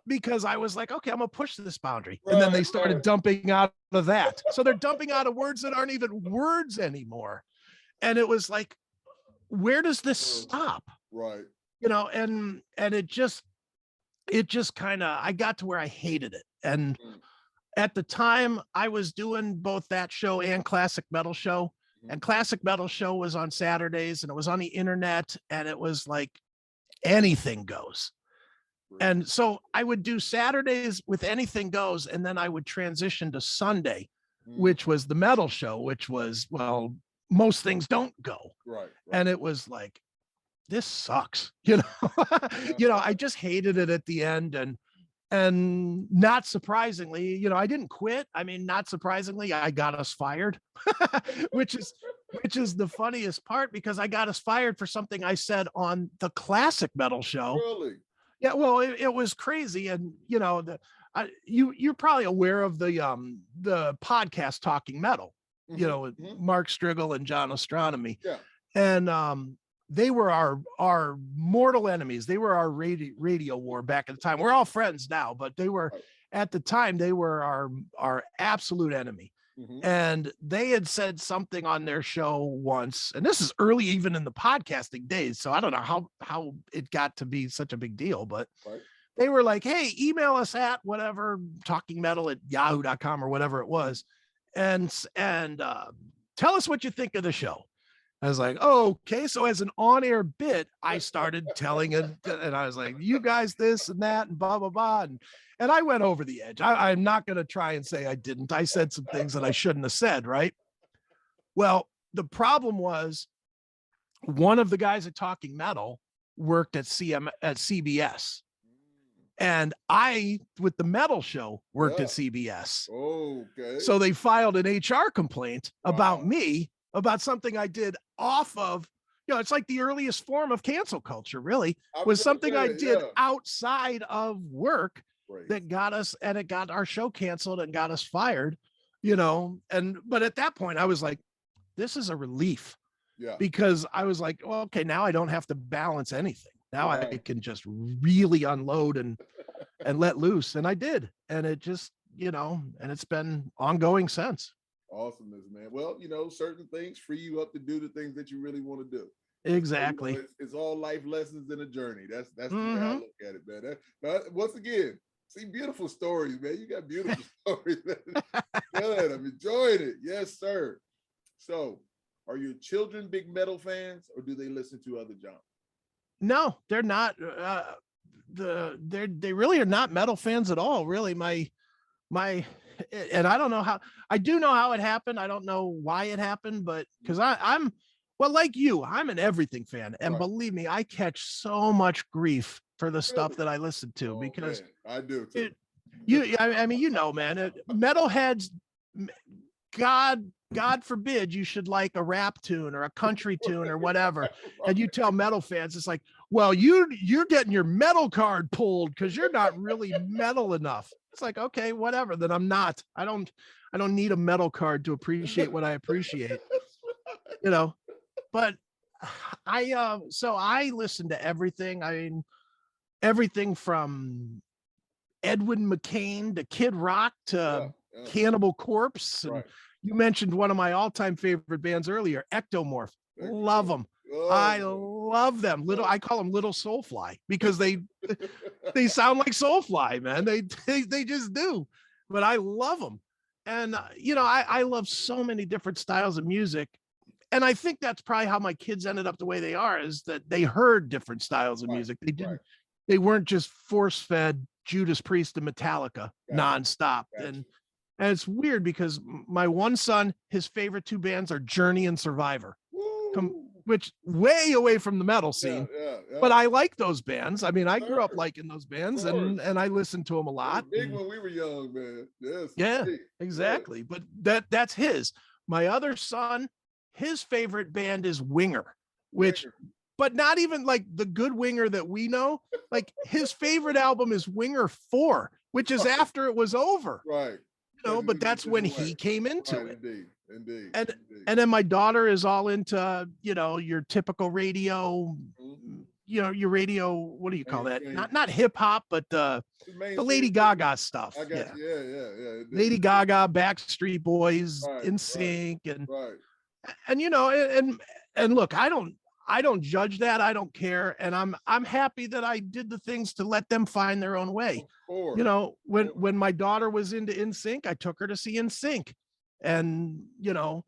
because I was like, okay, I'm gonna push this boundary. And then they started dumping out of that. So they're dumping out of words that aren't even words anymore. And it was like, where does this stop? Right. And it just kind of, I got to where I hated it. And at the time I was doing both that show and Classic Metal Show. And Classic Metal Show was on Saturdays, and it was on the internet, and it was like anything goes. And so I would do Saturdays with anything goes, and then I would transition to Sunday, which was the metal show, which was, well, most things don't go. Right. And it was like, this sucks, I just hated it at the end. And not surprisingly, I didn't quit. I mean, not surprisingly, I got us fired, which is the funniest part, because I got us fired for something I said on the Classic Metal Show. Really? Yeah, well, it was crazy. And you're probably aware of the podcast Talking Metal, Mark Striegel and John Astronomy. Yeah. And they were our mortal enemies. They were our radio war back at the time. We're all friends now, but they were at the time, they were our absolute enemy. And they had said something on their show once, and this is early even in the podcasting days, so I don't know how it got to be such a big deal, but they were like, hey, email us at whatever, talkingmetal@yahoo.com or whatever it was, and tell us what you think of the show. I was like, oh, okay. So as an on-air bit, I started telling it, and I was like, you guys this and that and blah, blah, blah. And I went over the edge. I'm not going to try and say I didn't. I said some things that I shouldn't have said, right? Well, the problem was, one of the guys at Talking Metal worked at CBS. And I, with the metal show, worked at CBS. Okay. So they filed an HR complaint about me, about something I did off of, it's like the earliest form of cancel culture, really, was something I did outside of work that got us, and it got our show canceled and got us fired, but at that point I was like, this is a relief, because I was like, well, okay, now I don't have to balance anything. Now I can just really unload and let loose. And I did. And it just, and it's been ongoing since. Awesomeness, man. Well, certain things free you up to do the things that you really want to do. Exactly. It's all life lessons in a journey. That's the way I look at it, man. But once again, See, beautiful stories, man. You got beautiful stories, man. Good. I'm enjoying it. Yes, sir. So, are your children big metal fans, or do they listen to other genres? No, they're not. They really are not metal fans at all. Really, my, and I don't know how. I do know how it happened. I don't know why it happened, but because I'm well, like you, I'm an everything fan, and Right. believe me, I catch so much grief for the stuff that I listen to Oh, because man, I do too. I mean, you know, man, metalheads, God forbid you should like a rap tune or a country tune or whatever. And you tell metal fans, it's like, well, you're getting your metal card pulled because you're not really metal enough. It's like, okay, whatever. Then I'm not. I don't need a metal card to appreciate what I appreciate. You know, but so I listen to everything. I mean, everything from Edwin McCain to Kid Rock to Cannibal Corpse. And you mentioned one of my all-time favorite bands earlier, Ectomorph. Love them. I love them. I call them Little Soulfly because they sound like Soulfly, man. They just do. But I love them. And you know, I love so many different styles of music. And I think that's probably how my kids ended up the way they are, is that they heard different styles of music. They didn't, they weren't just force-fed Judas Priest and Metallica nonstop. And it's weird because my one son, his favorite two bands are Journey and Survivor, which way away from the metal scene. But I like those bands. I mean, I grew up liking those bands, and I listened to them a lot. Big when we were young, man. Yes. Yeah, exactly. But that's his. My other son, his favorite band is Winger, which but not even like the good Winger that we know. Like his favorite album is Winger 4, which is after it was over. Right. You know, but that's when he came into it. Indeed. And then my daughter is all into, you know, your typical radio, you know, your radio, what do you call that? Not hip hop, but the Lady Gaga stuff. I got you. Yeah. Lady Gaga, Backstreet Boys, NSYNC, and you know, and look, I don't judge that. I don't care. And I'm happy that I did the things to let them find their own way. You know, when my daughter was into NSYNC, I took her to see NSYNC. And, you know,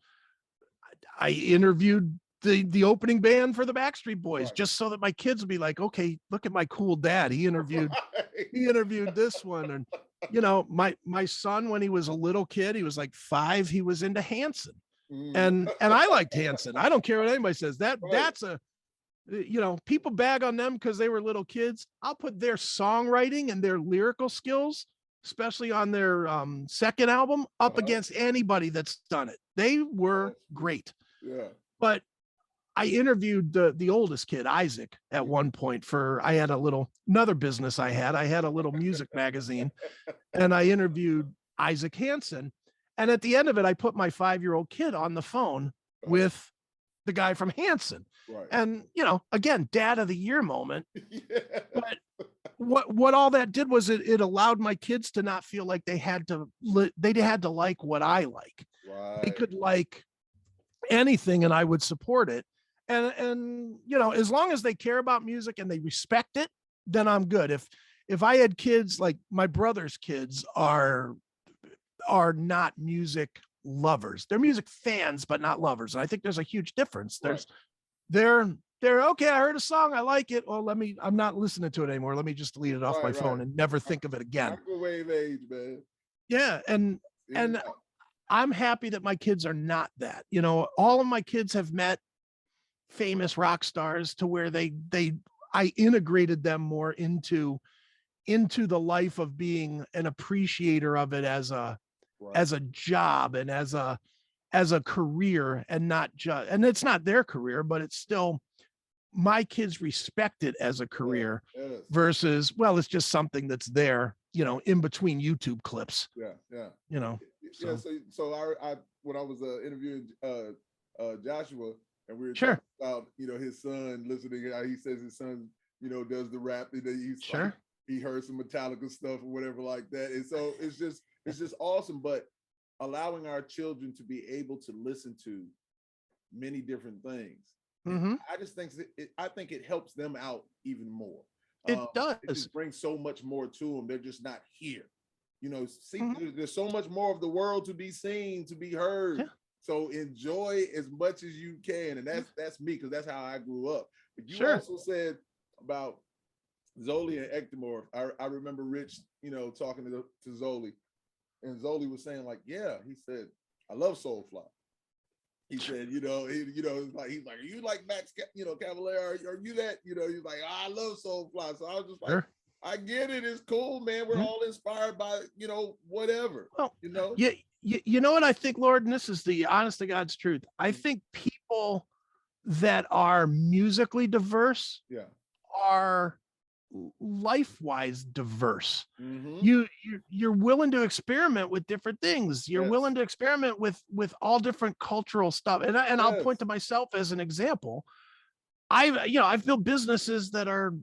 I interviewed the opening band for the Backstreet Boys just so that my kids would be like, okay, look at my cool dad. He interviewed this one. And, you know, my son, when he was a little kid, he was like 5, he was into Hanson. And I liked Hanson. I don't care what anybody says. That's a, you know, people bag on them because they were little kids. I'll put their songwriting and their lyrical skills, especially on their second album, up against anybody that's done it. They were great. Yeah. But I interviewed the oldest kid, Isaac, at one point I had another business I had a little music magazine, and I interviewed Isaac Hanson. And at the end of it, I put my 5-year-old kid on the phone with the guy from Hanson. And, you know, again, dad of the year moment. But what all that did was it allowed my kids to not feel like they had to like what I like. They could like anything and I would support it. And, you know, as long as they care about music and they respect it, then I'm good. If I had kids, like my brother's kids are not music lovers. They're music fans, but not lovers. And I think there's a huge difference. They're okay. I heard a song. I like it. Well, I'm not listening to it anymore. Let me just delete it off my phone and never think of it again. Microwave age, man. Yeah. And I'm happy that my kids are not that. You know, all of my kids have met famous rock stars to where I integrated them more into the life of being an appreciator of it as a job and as a career, and not just, and it's not their career, but it's still, my kids respect it as a career versus, well, it's just something that's there, you know, in between YouTube clips. Yeah. You know. So I when I was interviewing Joshua, and we were talking about, you know, his son listening, how he says his son, you know, does the rap, and he's like, he heard some Metallica stuff or whatever like that. And so it's just awesome. But allowing our children to be able to listen to many different things, I just think I think it helps them out even more. It It does. just brings so much more to them. They're just not here. You know, see, Mhm. there's so much more of the world to be seen, to be heard. Yeah. So enjoy as much as you can. And that's me, because that's how I grew up. But you Sure. also said about Zoli and Ectomorph. I remember Rich, you know, talking to Zoli, and Zoli was saying, like, yeah, he said, I love Soulfly. He said, you know, he's like, are you like Max, Cavalera? Are you that? You know, he's like, I love Soulfly. So I was just like, Sure. I get it. It's cool, man. We're all inspired by, whatever. Well, You know? yeah, you know what I think, Lord, and this is the honest to God's truth. I think people that are musically diverse Yeah. are life-wise diverse. Mm-hmm. You're willing to experiment with different things. You're Yes. willing to experiment with all different cultural stuff. And I'll Yes. point to myself as an example. I've built businesses that are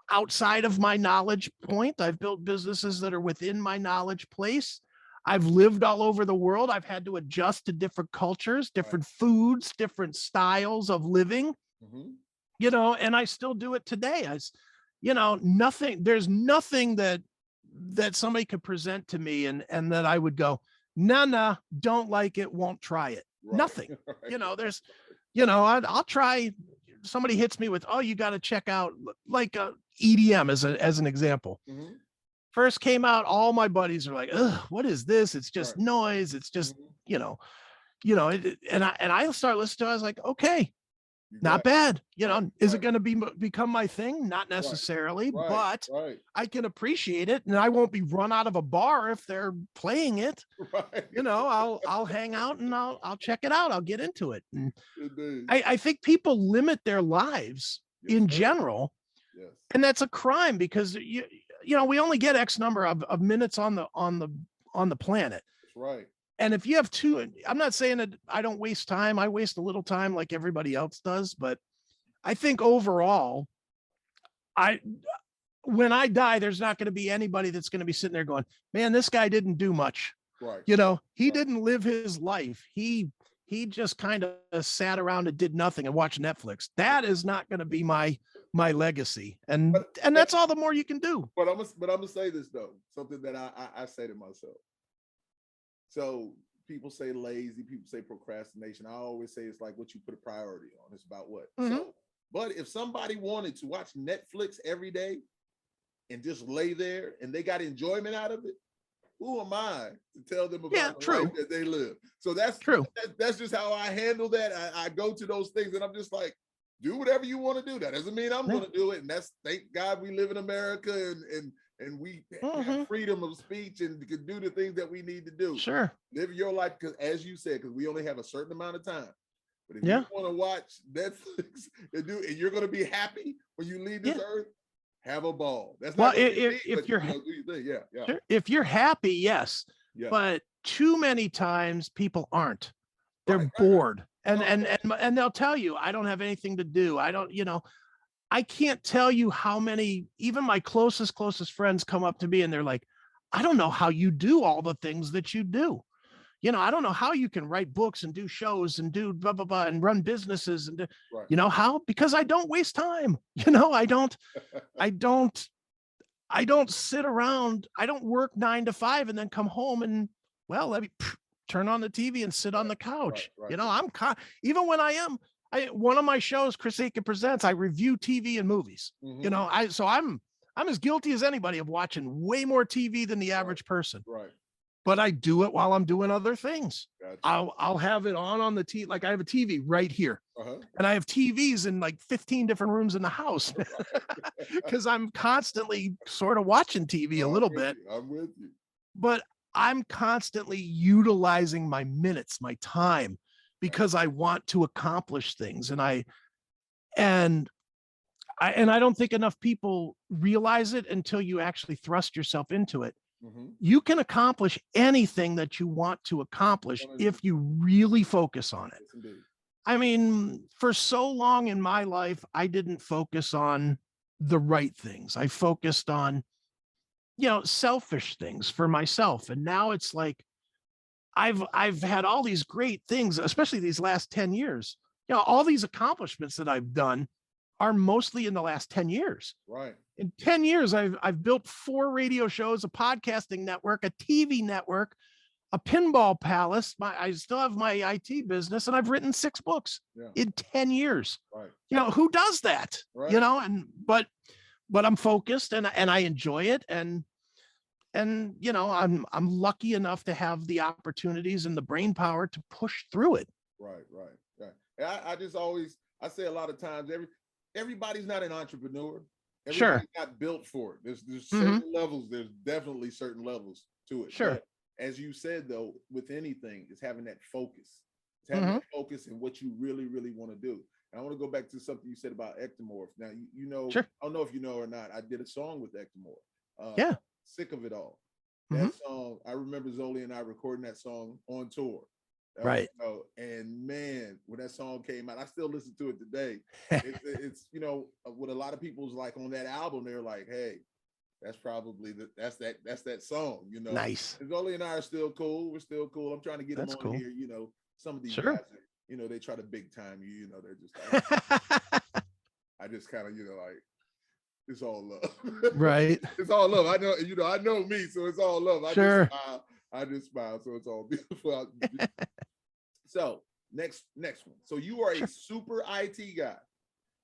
outside of my knowledge point. I've built businesses that are within my knowledge place. I've lived all over the world. I've had to adjust to different cultures, different foods, different styles of living, Mm-hmm. and I still do it today. There's nothing that somebody could present to me and that I would go, nah, don't like it, won't try it. Right. Nothing. Right. I'll try. Somebody hits me with, oh, you got to check out like EDM as an example. Mm-hmm. First came out, all my buddies are like, ugh, what is this? It's just noise. It's just, and I start listening to it. I was like, okay, not bad. Is it going to become my thing? Not necessarily, but I can appreciate it, and I won't be run out of a bar if they're playing it. Right. I'll hang out and I'll check it out. I'll get into it. And I think people limit their lives in general. Yes. And that's a crime, because we only get X number of minutes on the planet. That's right. And if you have two, I'm not saying that I don't waste time. I waste a little time like everybody else does, but I think overall, when I die, there's not going to be anybody that's going to be sitting there going, man, this guy didn't do much. Right. He didn't live his life. He just kind of sat around and did nothing and watched Netflix. That is not going to be my legacy. And that's all the more you can do. But I'm gonna say this though, something that I say to myself. So people say lazy, people say procrastination. I always say it's like what you put a priority on. It's about what. So, but if somebody wanted to watch Netflix every day and just lay there and they got enjoyment out of it, who am I to tell them about the life that they live? So that's true. That's just how I handle that. I go to those things and I'm just like, do whatever you want to do. That doesn't mean I'm going to do it. And that's, thank God we live in America and we have freedom of speech and can do the things that we need to do. Sure. Live your life, because as you said, because we only have a certain amount of time. But if you want to watch Netflix and you're going to be happy when you leave this earth, have a ball. That's not if you're happy, yes. Yeah. But too many times people aren't. They're bored. And they'll tell you, I don't have anything to do. I can't tell you how many, even my closest friends come up to me and they're like, I don't know how you do all the things that you do. I don't know how you can write books and do shows and do blah, blah, blah, and run businesses. And how? Because I don't waste time. I don't sit around. I don't work 9 to 5 and then come home and, let me turn on the TV and sit on the couch. Even when one of my shows, Chris Akin Presents, I review TV and movies. So I'm as guilty as anybody of watching way more TV than the average person. Right. But I do it while I'm doing other things. Gotcha. I'll have it on the TV. Like I have a TV right here, and I have TVs in like 15 different rooms in the house because I'm constantly sort of watching TV a little bit. I'm with you. But I'm constantly utilizing my minutes, my time, because I want to accomplish things, and I don't think enough people realize it until you actually thrust yourself into it. You can accomplish anything that you want to accomplish if you really focus on it. Yes, I mean, for so long in my life, I didn't focus on the right things. I focused on, selfish things for myself. And now it's like, I've had all these great things, especially these last 10 years, all these accomplishments that I've done. are mostly in the last 10 years. Right. In 10 years, I've built 4 radio shows, a podcasting network, a TV network, a pinball palace. I still have my IT business, and I've written 6 books in 10 years. Right. You know, who does that? Right. You know, but I'm focused and I enjoy it. And you know, I'm lucky enough to have the opportunities and the brain power to push through it. Right. And I just always, I say a lot of times, everybody's not an entrepreneur. Everybody's not built for it. There's certain levels. There's definitely certain levels to it. Sure. But as you said, though, with anything, it's having that focus. It's having that focus in what you really, really want to do. And I want to go back to something you said about Ectomorph. Now, you know, I don't know if you know or not, I did a song with Ectomorph. Sick of It All. That song, I remember Zoli and I recording that song on tour. Right. And man, when that song came out, I still listen to it today. It's you know, what a lot of people's like on that album, they're like, hey, that's probably that's that song, you know. Nice. And Zoli and I are still cool. We're still cool. I'm trying to get them on here. You know, some of these guys, you know, they try to big time you. You know, they're just like, I just kind of, you know, like, it's all love. Right. It's all love. I know, you know, I know me, so it's all love. I just smile, so it's all beautiful. So next one. So you are a super IT guy.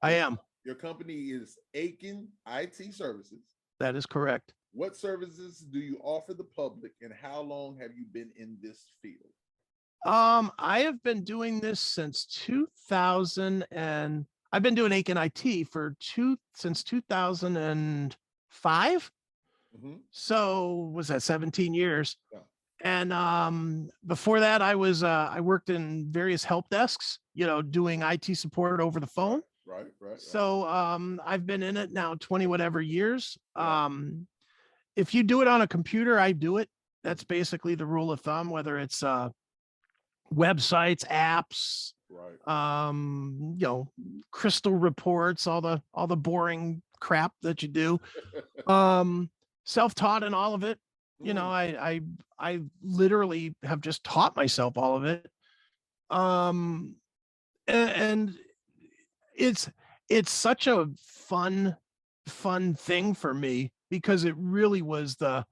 I am. Your company is Akin IT Services. That is correct. What services do you offer the public, and how long have you been in this field? I have been doing this since 2000, and I've been doing Akin IT since 2005. So was that 17 years? Yeah. And before that, I worked in various help desks, you know, doing IT support over the phone. Right. So I've been in it now 20 whatever years. If you do it on a computer, I do it. That's basically the rule of thumb, whether it's websites, apps, you know, crystal reports, all the boring crap that you do. Self-taught in all of it. You know, I literally have just taught myself all of it. And it's such a fun thing for me, because it really was the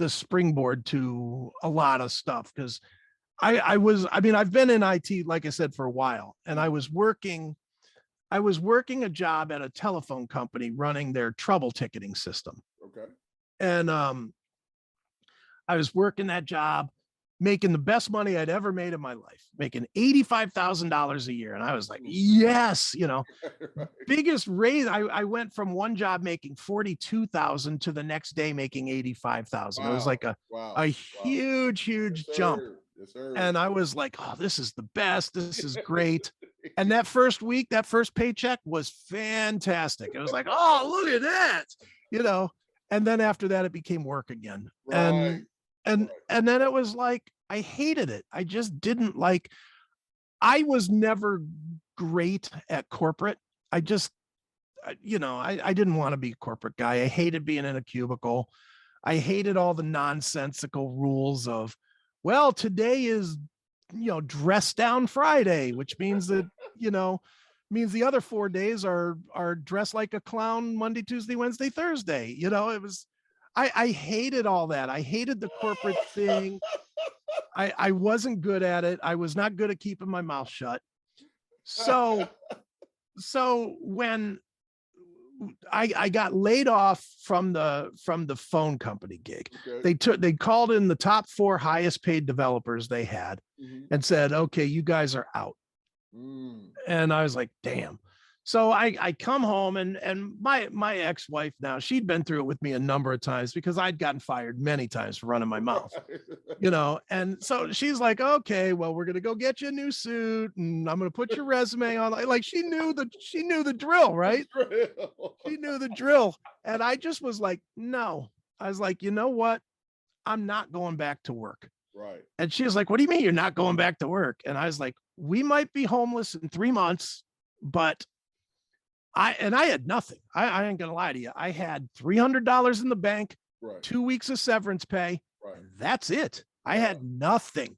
springboard to a lot of stuff. Because I've been in IT, like I said, for a while, and I was working a job at a telephone company running their trouble ticketing system. Okay. And I was working that job, making the best money I'd ever made in my life, making $85,000 a year. And I was like, yes, you know, biggest raise. I went from one job making $42,000 to the next day making $85,000. It was like a huge jump. Yes, sir. And I was like, oh, this is the best. This is great. And that first week, that first paycheck was fantastic. It was like, oh, look at that, you know. And then after that, it became work again. And then it was like, I hated it. I just didn't like, I was never great at corporate. I just, you know, I didn't want to be a corporate guy. I hated being in a cubicle. I hated all the nonsensical rules of, well, today is, you know, dress down Friday, which means that, you know, means the other 4 days are dressed like a clown Monday, Tuesday, Wednesday, Thursday. You know, it was, I hated all that. I hated the corporate thing. I wasn't good at it. I was not good at keeping my mouth shut. So when I got laid off from the phone company gig, they called in the top 4 highest paid developers they had and said, okay, you guys are out. And I was like, damn. So I come home, and my ex-wife now, she'd been through it with me a number of times, because I'd gotten fired many times for running my mouth, you know? And so she's like, okay, well, we're going to go get you a new suit, and I'm going to put your resume on. Like, she knew the drill, right? She knew the drill. And I just was like, no. I was like, you know what? I'm not going back to work. Right. And she was like, what do you mean you're not going back to work? And I was like, we might be homeless in 3 months, but I had nothing. I ain't gonna lie to you. I had $300 in the bank, 2 weeks of severance pay. And that's it. I had nothing.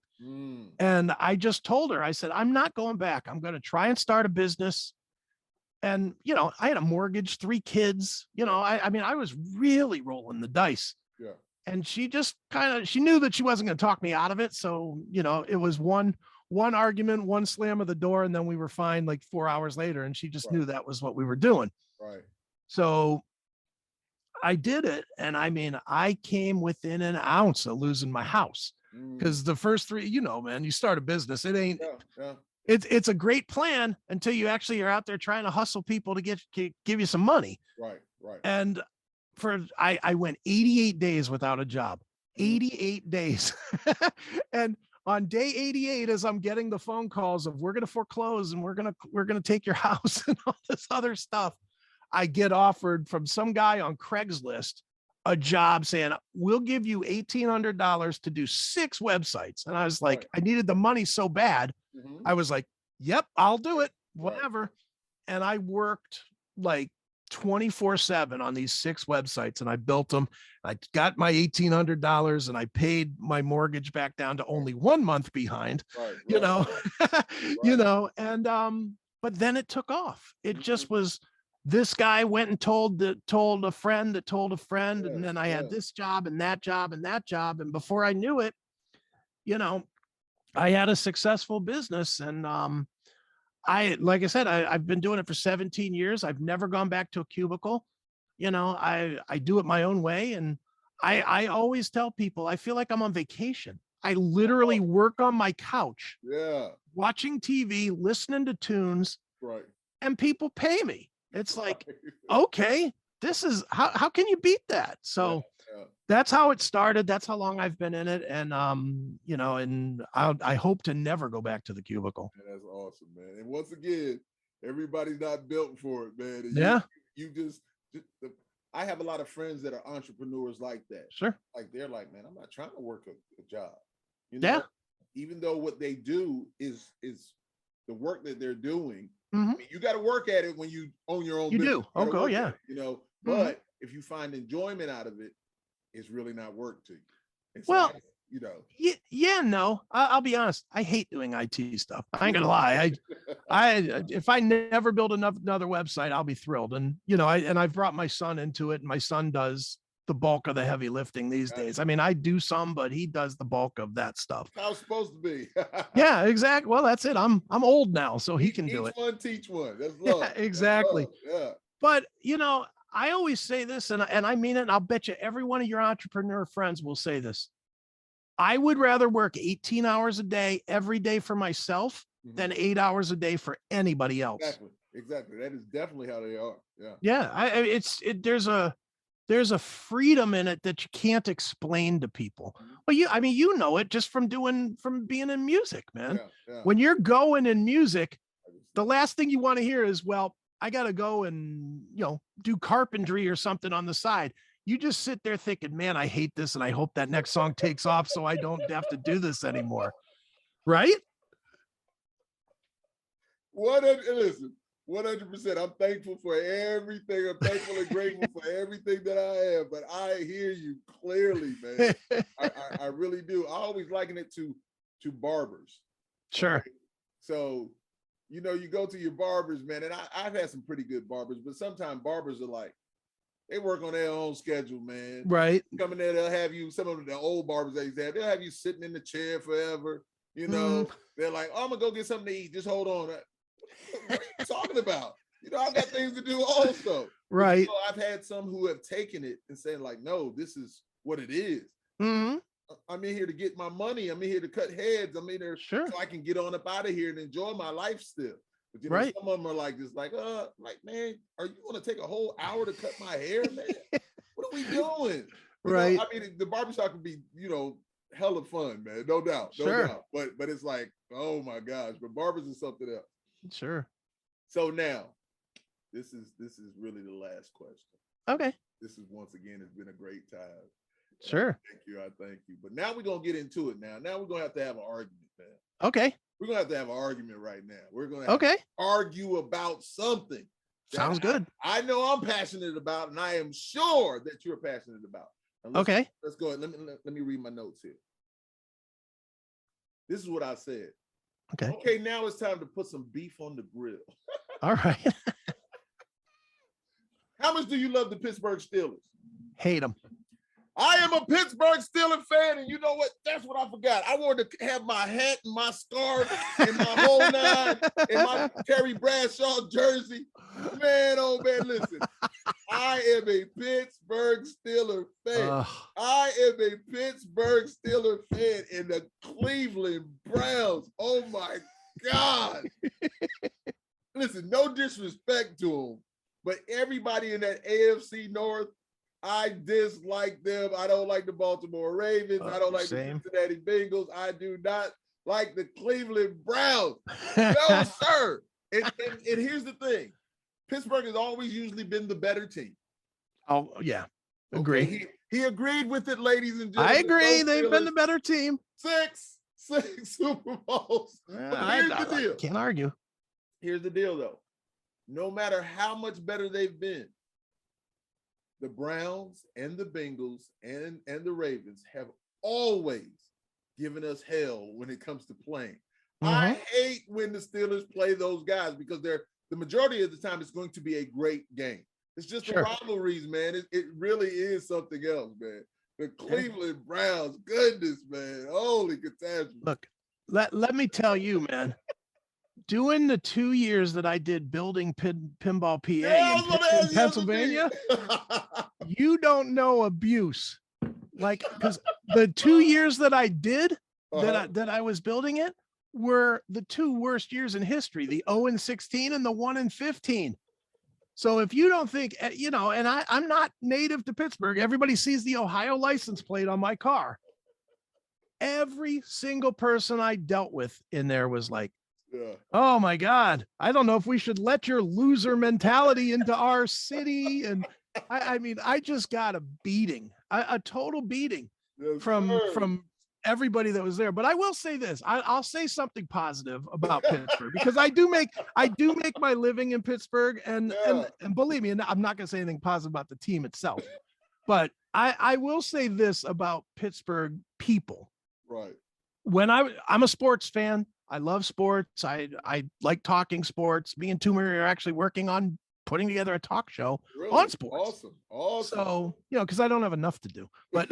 And I just told her, I said, I'm not going back. I'm going to try and start a business. And, you know, I had a mortgage, 3 kids, you know, I mean, I was really rolling the dice. Yeah. And she just she knew that she wasn't going to talk me out of it. So, you know, it was one argument, one slam of the door, and then we were fine like 4 hours later. And she just knew that was what we were doing. Right. So I did it. And I mean, I came within an ounce of losing my house because the first 3, you know, man, you start a business. It ain't, it's a great plan until you actually are out there trying to hustle people to give you some money. Right. Right. And I went 88 days without a job, 88 days. And on day 88, as I'm getting the phone calls of, we're going to foreclose and we're going to take your house and all this other stuff, I get offered from some guy on Craigslist a job saying, we'll give you $1,800 to do 6 websites. And I was like, I needed the money so bad. I was like, yep, I'll do it, whatever. And I worked like 24/7 on these 6 websites, and I built them. I got my $1,800 and I paid my mortgage back down to only 1 month behind, you know, you know, and, but then it took off. It just was, this guy went and told a friend that told a friend. And then I had this job and that job and that job. And before I knew it, you know, I had a successful business. And, like I said, I've been doing it for 17 years. I've never gone back to a cubicle. You know, I do it my own way. And I always tell people, I feel like I'm on vacation. I literally work on my couch, watching TV, listening to tunes, and people pay me. It's like, okay, this is how can you beat that? So that's how it started. That's how long I've been in it. And, you know, and I hope to never go back to the cubicle. That's awesome, man. And once again, everybody's not built for it, man. And you just, I have a lot of friends that are entrepreneurs like that. Sure. Like, they're like, man, I'm not trying to work a job. You know, even though what they do is the work that they're doing. I mean, you got to work at it when you own your own business. You do. Okay, yeah. You know, but if you find enjoyment out of it, it's really not work to you. And so well, you know. No, I'll be honest. I hate doing IT stuff. I ain't gonna lie. If I never build another website, I'll be thrilled. And, you know, I've brought my son into it, and my son does the bulk of the heavy lifting these days. I mean, I do some, but he does the bulk of that stuff. How it's supposed to be. Yeah, exactly. Well, that's it. I'm old now, so he can do it. Each one teach one. That's love. Yeah, exactly. That's love. Yeah. But, you know, I always say this, and I mean it, and I'll bet you every one of your entrepreneur friends will say this. I would rather work 18 hours a day every day for myself than 8 hours a day for anybody else. Exactly. That is definitely how they are. Yeah. Yeah. There's a freedom in it that you can't explain to people. Well, you know it just from being in music, man. When you're going in music, the last thing you want to hear is, well, I got to go and, you know, do carpentry or something on the side. You just sit there thinking, man, I hate this. And I hope that next song takes off so I don't have to do this anymore. Right? Listen, 100%. I'm thankful for everything. I'm thankful and grateful for everything that I have, but I hear you clearly, man. I really do. I always liken it to barbers. Sure. Okay? So, you know, you go to your barbers, man, and I've had some pretty good barbers, but sometimes barbers are like, they work on their own schedule, man. Right. Come in there, they'll have you, some of the old barbers they used to have, they'll have you sitting in the chair forever. You know, they're like, oh, I'm gonna go get something to eat. Just hold on. What are you talking about? You know, I've got things to do also. Right. You know, I've had some who have taken it and saying like, no, this is what it is. I'm in here to get my money. I'm in here to cut heads. I'm in there so I can get on up out of here and enjoy my life still. But you know, some of them are like, just like, man, are you going to take a whole hour to cut my hair, man? What are we doing? You know, I mean, the barbershop could be, you know, hella fun, man. No doubt. No doubt. But it's like, oh my gosh, but barbers is something else. Sure. So now, this is really the last question. Okay. This is, once again, it's been a great time. Sure. I thank you. But now we're going to get into it now. Now we're going to have to have an argument, man. Okay. We're going to have an argument right now. We're going to argue about something. Sounds good. I know I'm passionate about, and I am sure that you're passionate about. Let's go ahead. Let me read my notes here. This is what I said. Okay, now it's time to put some beef on the grill. All right. How much do you love the Pittsburgh Steelers? Hate them. I am a Pittsburgh Steelers fan, and you know what? That's what I forgot. I wanted to have my hat and my scarf and my whole nine and my Terry Bradshaw jersey. Man, oh man, listen. I am a Pittsburgh Steelers fan. I am a Pittsburgh Steelers fan in the Cleveland Browns. Oh my God. Listen, no disrespect to them, but everybody in that AFC North, I dislike them. I don't like the Baltimore Ravens. I don't like the Cincinnati Bengals. I do not like the Cleveland Browns. No, sir. And here's the thing. Pittsburgh has always usually been the better team. Oh, yeah. Agree. Okay, he agreed with it, ladies and gentlemen. I agree. They've been the better team. Six Super Bowls. Here's the deal. I can't argue. Here's the deal, though. No matter how much better they've been, the Browns and the Bengals and the Ravens have always given us hell when it comes to playing. I hate when the Steelers play those guys because the majority of the time it's going to be a great game. It's just the rivalries, man. It really is something else, man. The Cleveland Browns, goodness, man. Holy catastrophe. Look, let me tell you, man. Doing the 2 years that I did building Pinball Pa in Pennsylvania, you don't know abuse. Like, because the 2 years that I did, that I was building it, were the two worst years in history, the 0-16 and the 1-15. So if you don't think, you know, and I'm not native to Pittsburgh, everybody sees the Ohio license plate on my car. Every single person I dealt with in there was like, oh my God, I don't know if we should let your loser mentality into our city. And I mean, I just got a beating, a total beating from everybody that was there. But I will say this, I'll say something positive about Pittsburgh because I do make my living in Pittsburgh. And believe me, and I'm not going to say anything positive about the team itself, but I will say this about Pittsburgh people. Right. When I'm a sports fan, I love sports. I like talking sports. Me and Toomey are actually working on putting together a talk show on sports. Awesome. So, you know, because I don't have enough to do, but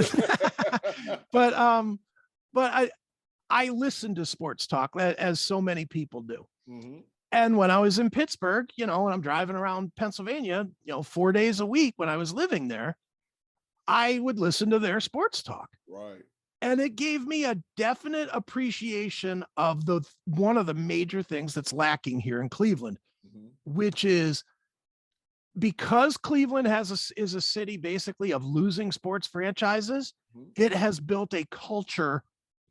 but I listen to sports talk as so many people do. And when I was in Pittsburgh, you know, and I'm driving around Pennsylvania, you know, 4 days a week when I was living there, I would listen to their sports talk. Right. And it gave me a definite appreciation of one of the major things that's lacking here in Cleveland, which is because Cleveland is a city basically of losing sports franchises, it has built a culture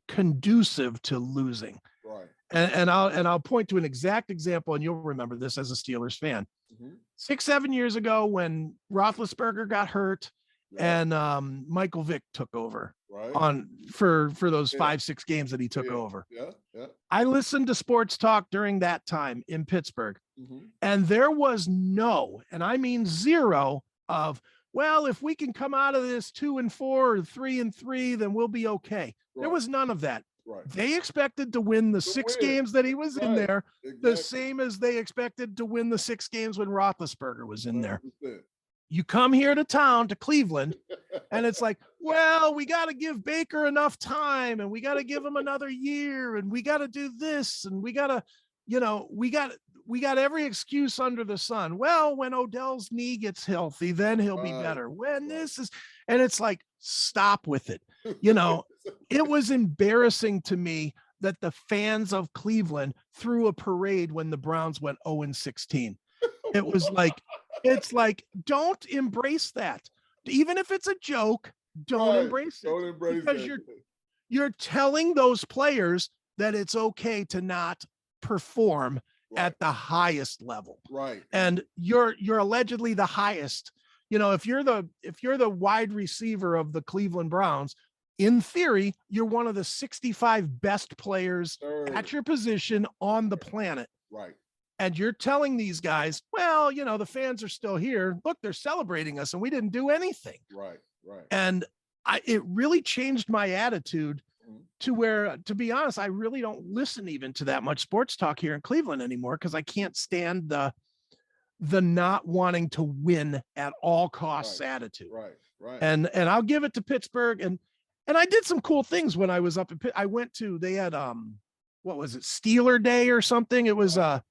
conducive to losing. Right. And I'll point to an exact example, and you'll remember this as a Steelers fan. 6-7 years ago when Roethlisberger got hurt and Michael Vick took over for those 5-6 games that he took over. I listened to sports talk during that time in Pittsburgh, and there was no, and I mean zero, of, well, if we can come out of this 2-4 or 3-3, then we'll be okay. There was none of that. They expected to win the 6 games that he was in there, the same as they expected to win the 6 games when Roethlisberger was in there. You come here to town, to Cleveland, and it's like, well, we got to give Baker enough time, and we got to give him another year, and we got to do this, and we got to, you know, we got every excuse under the sun. Well, when Odell's knee gets healthy, then he'll be better. When this is, and it's like, stop with it. You know, it was embarrassing to me that the fans of Cleveland threw a parade when the Browns went 0-16. It was like, it's like, don't embrace that. Even if it's a joke, don't embrace it. Don't embrace because you're telling those players that it's okay to not perform at the highest level. Right. And you're allegedly the highest. You know, if you're the wide receiver of the Cleveland Browns, in theory, you're one of the 65 best players at your position on the planet. Right. And you're telling these guys, well, you know, the fans are still here. Look, they're celebrating us and we didn't do anything. Right. And it really changed my attitude to where, to be honest, I really don't listen even to that much sports talk here in Cleveland anymore because I can't stand the not wanting to win at all costs attitude. Right. And I'll give it to Pittsburgh. And I did some cool things when I was up in Pitt. I went to, they had what was it, Steeler Day or something? It was a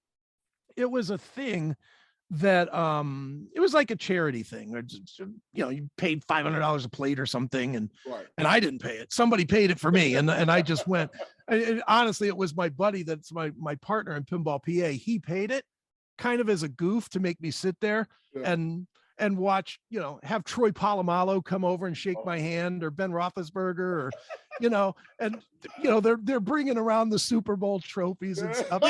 thing that it was like a charity thing. You paid $500 a plate or something, and I didn't pay it. Somebody paid it for me, and I just went. And honestly, it was my buddy that's my partner in Pinball Pa. He paid it kind of as a goof to make me sit there and watch, have Troy Polamalu come over and shake my hand, or Ben Roethlisberger, or and they're bringing around the Super Bowl trophies and stuff.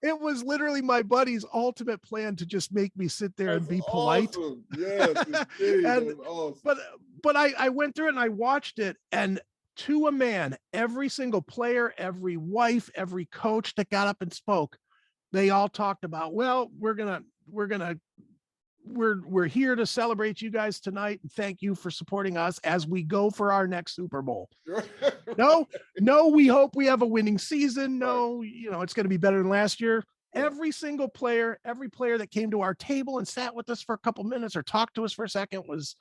It was literally my buddy's ultimate plan to just make me sit there and be polite. Awesome. Yes, indeed. And, awesome. But I went through it and I watched it, and to a man, every single player, every wife, every coach that got up and spoke, they all talked about, well, we're here to celebrate you guys tonight and thank you for supporting us as we go for our next Super Bowl. No, we hope we have a winning season. No, it's going to be better than last year. Every single player, every player that came to our table and sat with us for a couple minutes or talked to us for a second was,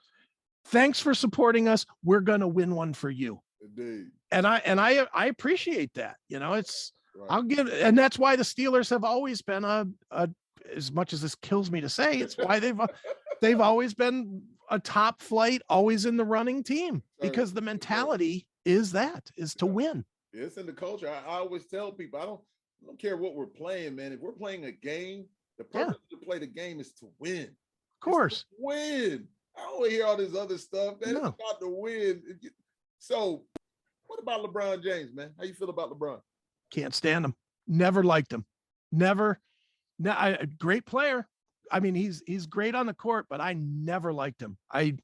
thanks for supporting us. We're going to win one for you. Indeed. And I appreciate that. I'll give, and that's why the Steelers have always been as much as this kills me to say, it's why they've always been a top flight, always in the running team, because the mentality is to win. It's in the culture. I always tell people, I don't care what we're playing, man. If we're playing a game, the purpose to play the game is to win. Of course. Win. I don't want to hear all this other stuff, man. It's about to win. So what about LeBron James, man? How you feel about LeBron? Can't stand him. Never liked him. Never. No, great player. I mean, he's great on the court, but I never liked him. And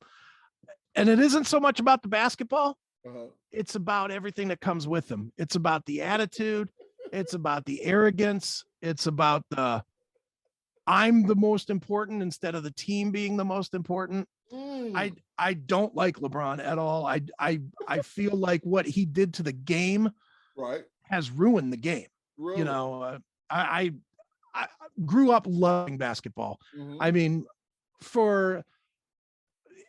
it isn't so much about the basketball. It's about everything that comes with him. It's about the attitude. It's about the arrogance. It's about I'm the most important instead of the team being the most important. I don't like LeBron at all. I feel like what he did to the game has ruined the game. Really? I grew up loving basketball. I mean, for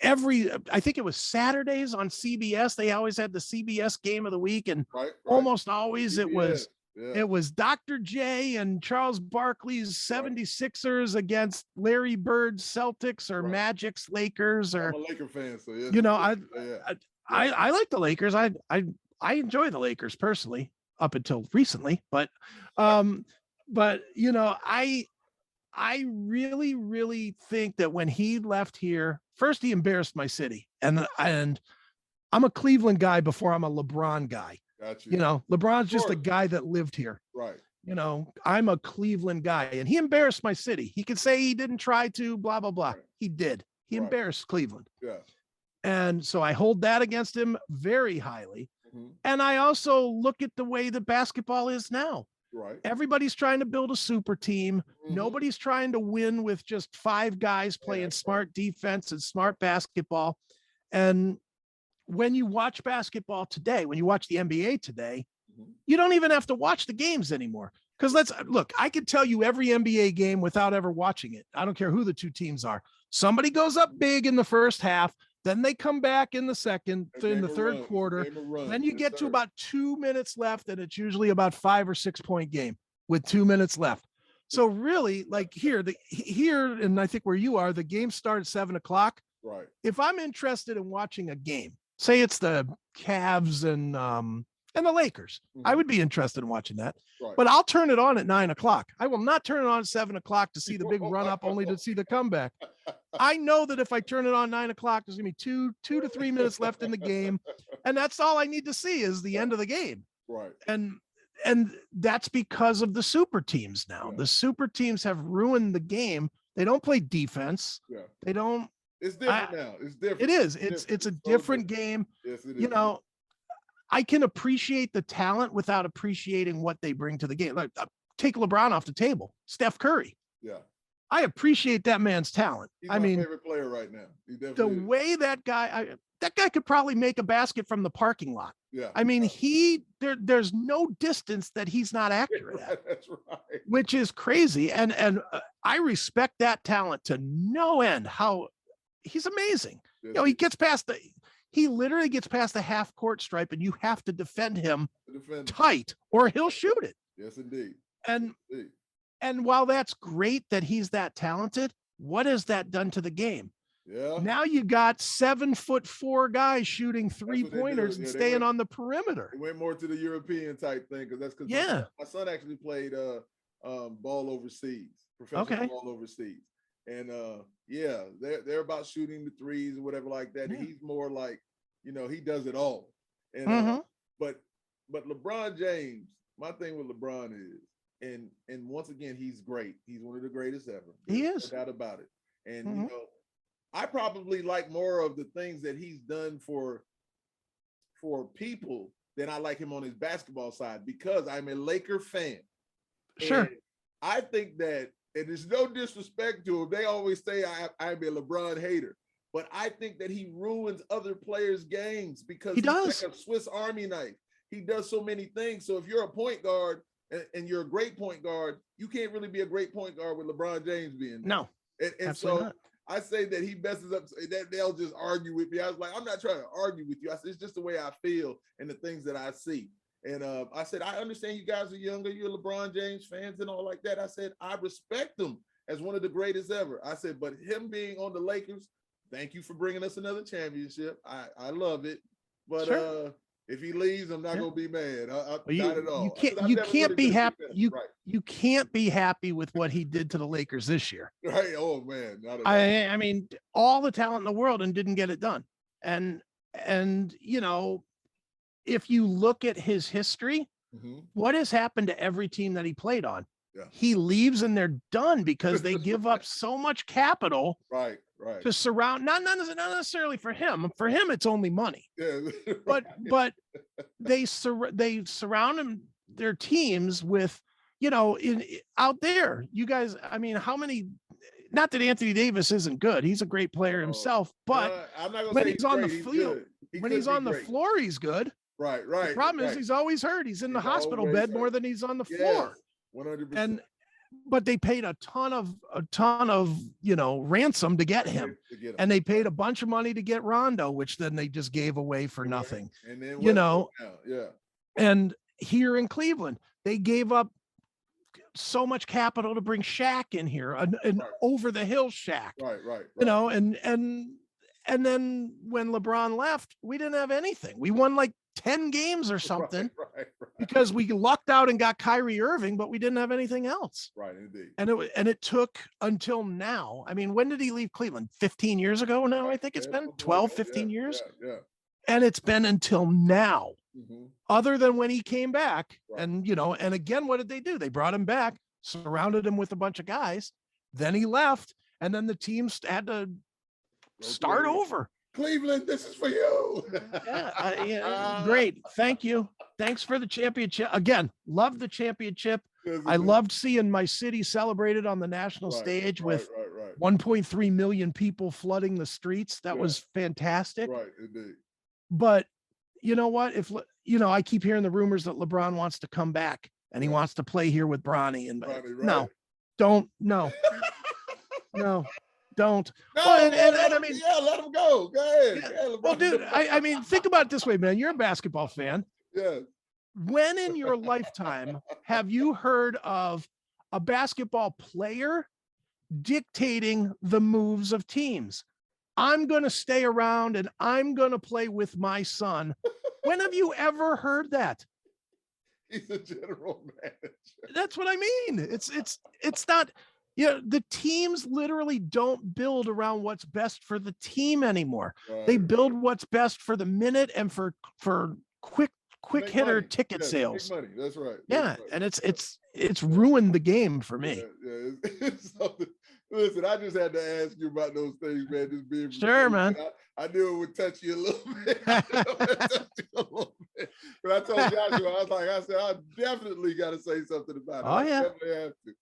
I think it was Saturdays on CBS, they always had the CBS game of the week, and almost always CBS. It was Dr. J and Charles Barkley's 76ers against Larry Bird's Celtics, or Magic's Lakers, or I'm a Laker fan, so I like the Lakers. I enjoy the Lakers personally up until recently, but I really, really think that when he left here, first he embarrassed my city, and I'm a Cleveland guy before I'm a LeBron guy. Gotcha. LeBron's just a guy that lived here. Right. I'm a Cleveland guy, and he embarrassed my city. He could say he didn't try to, blah, blah, blah. He did. He embarrassed Cleveland. Yeah. And so I hold that against him very highly. And I also look at the way that basketball is now. Right. Everybody's trying to build a super team. Nobody's trying to win with just 5 guys playing smart defense and smart basketball. And when you watch basketball today, when you watch the NBA today, you don't even have to watch the games anymore. Because I could tell you every NBA game without ever watching it. I don't care who the two teams are. Somebody goes up big in the first half, then they come back in the third quarter. Then you get to about 2 minutes left, and it's usually about 5 or 6 point game with 2 minutes left. So really, like here, and I think where you are, the game starts at 7:00. Right. If I'm interested in watching a game, say it's the Cavs and the Lakers, I would be interested in watching that. Right. But I'll turn it on at 9:00. I will not turn it on at 7:00 to see the big run up, only to see the comeback. I know that if I turn it on 9:00, there's gonna be 2 to 3 minutes left in the game, and that's all I need to see is the end of the game. Right. And that's because of the super teams now. The super teams have ruined the game. They don't play defense. Yeah. They don't. It's different now. It's different. It is. It's a different game. Yes, it is. I can appreciate the talent without appreciating what they bring to the game. Like, take LeBron off the table. Steph Curry. Yeah. I appreciate that man's talent. He's I my mean, favorite player right now. He the definitely is. way that guy could probably make a basket from the parking lot. Yeah. I mean, there's no distance that he's not accurate at, That's right. which is crazy. And I respect that talent to no end. How he's amazing. Yes, You know, he literally gets past the half court stripe, and you have to defend him tight, or he'll shoot it. Yes, indeed. And while that's great that he's that talented, what has that done to the game? Yeah. Now you got 7'4" guys shooting 3-pointers and staying on the perimeter. It went more to the European type thing, because my son actually played ball overseas, professional ball overseas. And they're about shooting the threes and whatever like that. And he's more like, he does it all. And but LeBron James, my thing with LeBron is, and once again, he's great. He's one of the greatest ever. He is. No doubt about it. And I probably like more of the things that he's done for people than I like him on his basketball side, because I'm a Laker fan. Sure. And I think that, and there's no disrespect to him, they always say I'm a LeBron hater, but I think that he ruins other players' games because he's like a Swiss Army knife. He does so many things. So if you're a point guard and you're a great point guard, you can't really be a great point guard with LeBron James being there. No. And so not. I say that he messes up, that they'll just argue with me. I was like, I'm not trying to argue with you. I said, it's just the way I feel and the things that I see. And I said, I understand you guys are younger, you're LeBron James fans and all like that. I said, I respect him as one of the greatest ever. I said, but him being on the Lakers, thank you for bringing us another championship. I love it. But if he leaves, I'm not gonna be mad. Not at all. You can't be happy. You can't be happy with what he did to the Lakers this year. Right. Oh man. I mean, all the talent in the world and didn't get it done. And if you look at his history, what has happened to every team that he played on? Yeah. He leaves and they're done because they give up so much capital. Right. To surround, not necessarily for him. For him, it's only money. Yeah, right. But they surround him, their teams with, out there. You guys, I mean, how many? Not that Anthony Davis isn't good; he's a great player himself. But when he's on the field, when he's on the floor, he's good. Right. The problem is he's always hurt. He's in the hospital bed more than he's on the floor. 100%. But they paid a ton of ransom to get him, and they paid a bunch of money to get Rondo, which then they just gave away for nothing. And then and here in Cleveland, they gave up so much capital to bring Shaq in here, an over the hill Shaq. Right. And then when LeBron left, we didn't have anything. We won like 10 games or something because we lucked out and got Kyrie Irving, but we didn't have anything else. Right, indeed. And it took until now. I mean, when did he leave Cleveland? 15 years ago now, I think it's been 12, 15 years. Yeah. And it's been until now, other than when he came back. And, and again, what did they do? They brought him back, surrounded him with a bunch of guys. Then he left, and then the teams had to start over. Cleveland, this is for you. Great. Thank you. Thanks for the championship. Again, love the championship. I loved seeing my city celebrated on the national stage with 1.3 million people flooding the streets. That was fantastic. Right, indeed. But you know what? If I keep hearing the rumors that LeBron wants to come back and he wants to play here with Bronny and no. Don't. I mean, let him go. Go ahead. Yeah. Well, dude, I mean, think about it this way, man. You're a basketball fan. Yeah. When in your lifetime have you heard of a basketball player dictating the moves of teams? I'm going to stay around and I'm going to play with my son. When have you ever heard that? He's a general manager. That's what I mean. It's not. The teams literally don't build around what's best for the team anymore. They build what's best for the minute and for quick hitter ticket sales. Money. That's right. That's right. And it's ruined the game for me. It's listen, I just had to ask you about those things, man. Just being sure, man. I knew it would touch you a little bit. But I told Joshua, I said, I definitely got to say something about it. Oh, yeah. I definitely have to.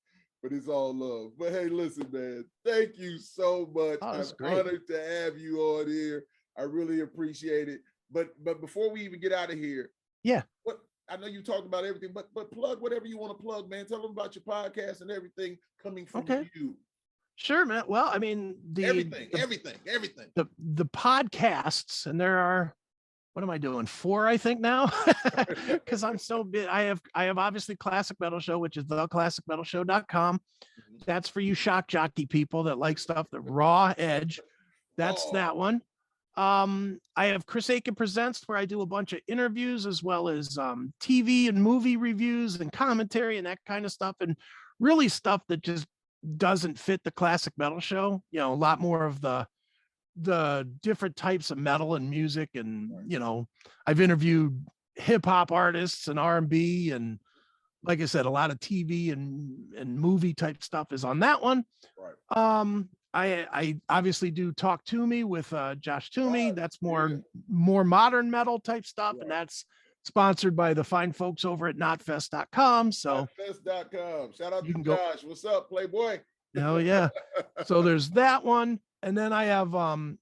but it's all love. But hey, listen, man, thank you so much. Oh, I'm great. honored to have you on here. I really appreciate it. But before we even get out of here, yeah, what I know you talked about everything, but plug whatever you want to plug, man. Tell them about your podcast and everything coming from you. Sure, man. Well, I mean, everything. The podcasts, and there are, what am I doing? 4, I think now, because I'm so big. I have obviously Classic Metal Show, which is theclassicmetalshow.com. That's for you shock jockey people that like stuff, the raw edge. That's that one. I have Chris Akin Presents, where I do a bunch of interviews as well as TV and movie reviews and commentary and that kind of stuff, and really stuff that just doesn't fit the Classic Metal Show. You know, a lot more of the different types of metal and music, and you know, I've interviewed hip hop artists and R&B, and like I said, a lot of TV and movie type stuff is on that one. Right. I obviously do Talk Toomey with Josh Toomey. That's more modern metal type stuff, and that's sponsored by the fine folks over at notfest.com. So notfest.com. Shout out to Josh. What's up, Playboy? Hell yeah. So there's that one. And then I have Aftershocks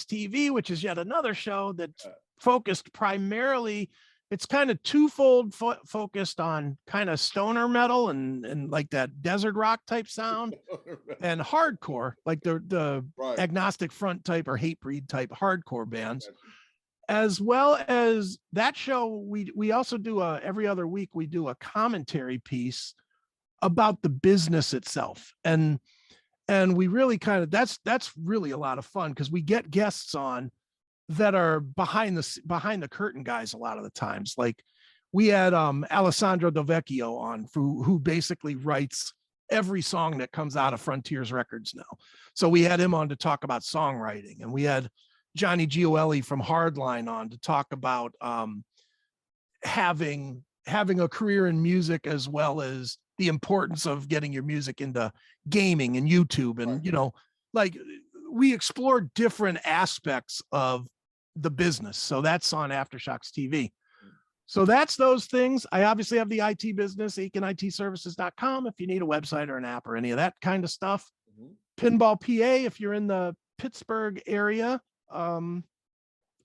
TV, which is yet another show that's focused primarily, it's kind of twofold focused on kind of stoner metal and like that desert rock type sound and hardcore, like the agnostic front type or hate breed type hardcore bands. As well as that show, we also do every other week, we do a commentary piece about the business itself. And we really kind of, that's really a lot of fun, because we get guests on that are behind the curtain guys a lot of the times. Like we had Alessandro Del Vecchio on, who basically writes every song that comes out of Frontiers Records now. So we had him on to talk about songwriting, and we had Johnny Gioeli from Hardline on to talk about having a career in music, as well as the importance of getting your music into gaming and YouTube. And, you know, like we explore different aspects of the business. So that's on Aftershocks TV. So that's those things. I obviously have the IT business, AkinITservices.com, if you need a website or an app or any of that kind of stuff. Pinball PA, if you're in the Pittsburgh area, come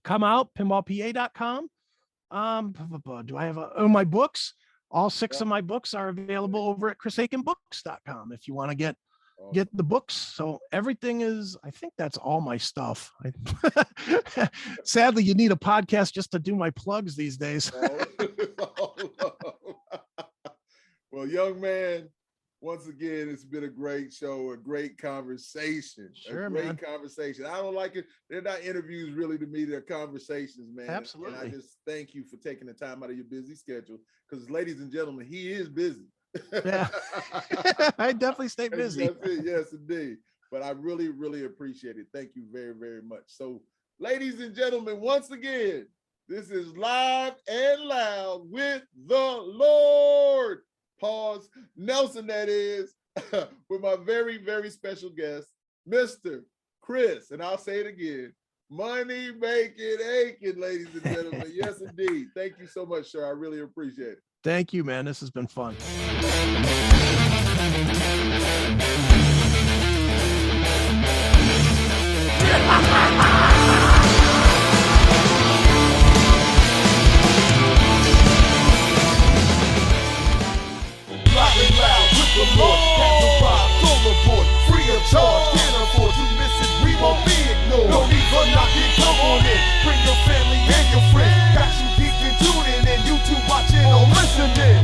out, pinballpa.com. Do I have my books? All 6 of my books are available over at chrisakinbooks.com if you want to get the books. So everything is, I think that's all my stuff. Sadly, you need a podcast just to do my plugs these days. Well, young man, once again, it's been a great show, a great conversation. Sure, a great conversation. I don't like it. They're not interviews really to me. They're conversations, man. Absolutely. And I just thank you for taking the time out of your busy schedule, because ladies and gentlemen, he is busy. Yeah. I definitely stay busy. That's it. Yes, indeed. But I really, really appreciate it. Thank you very, very much. So, ladies and gentlemen, once again, this is Live and Loud with the Lord. Pause. Nelson, that is, with my very, very special guest, Mr. Chris, and I'll say it again, Money Making Akin, ladies and gentlemen. Yes, indeed. Thank you so much, sir. I really appreciate it. Thank you, man. This has been fun. The Lord has arrived, full aboard, free of charge, can't afford to miss it, we won't be ignored. No need for knocking, come on in, bring your family and your friends. Got you geeked and tuning in, YouTube watching or listening.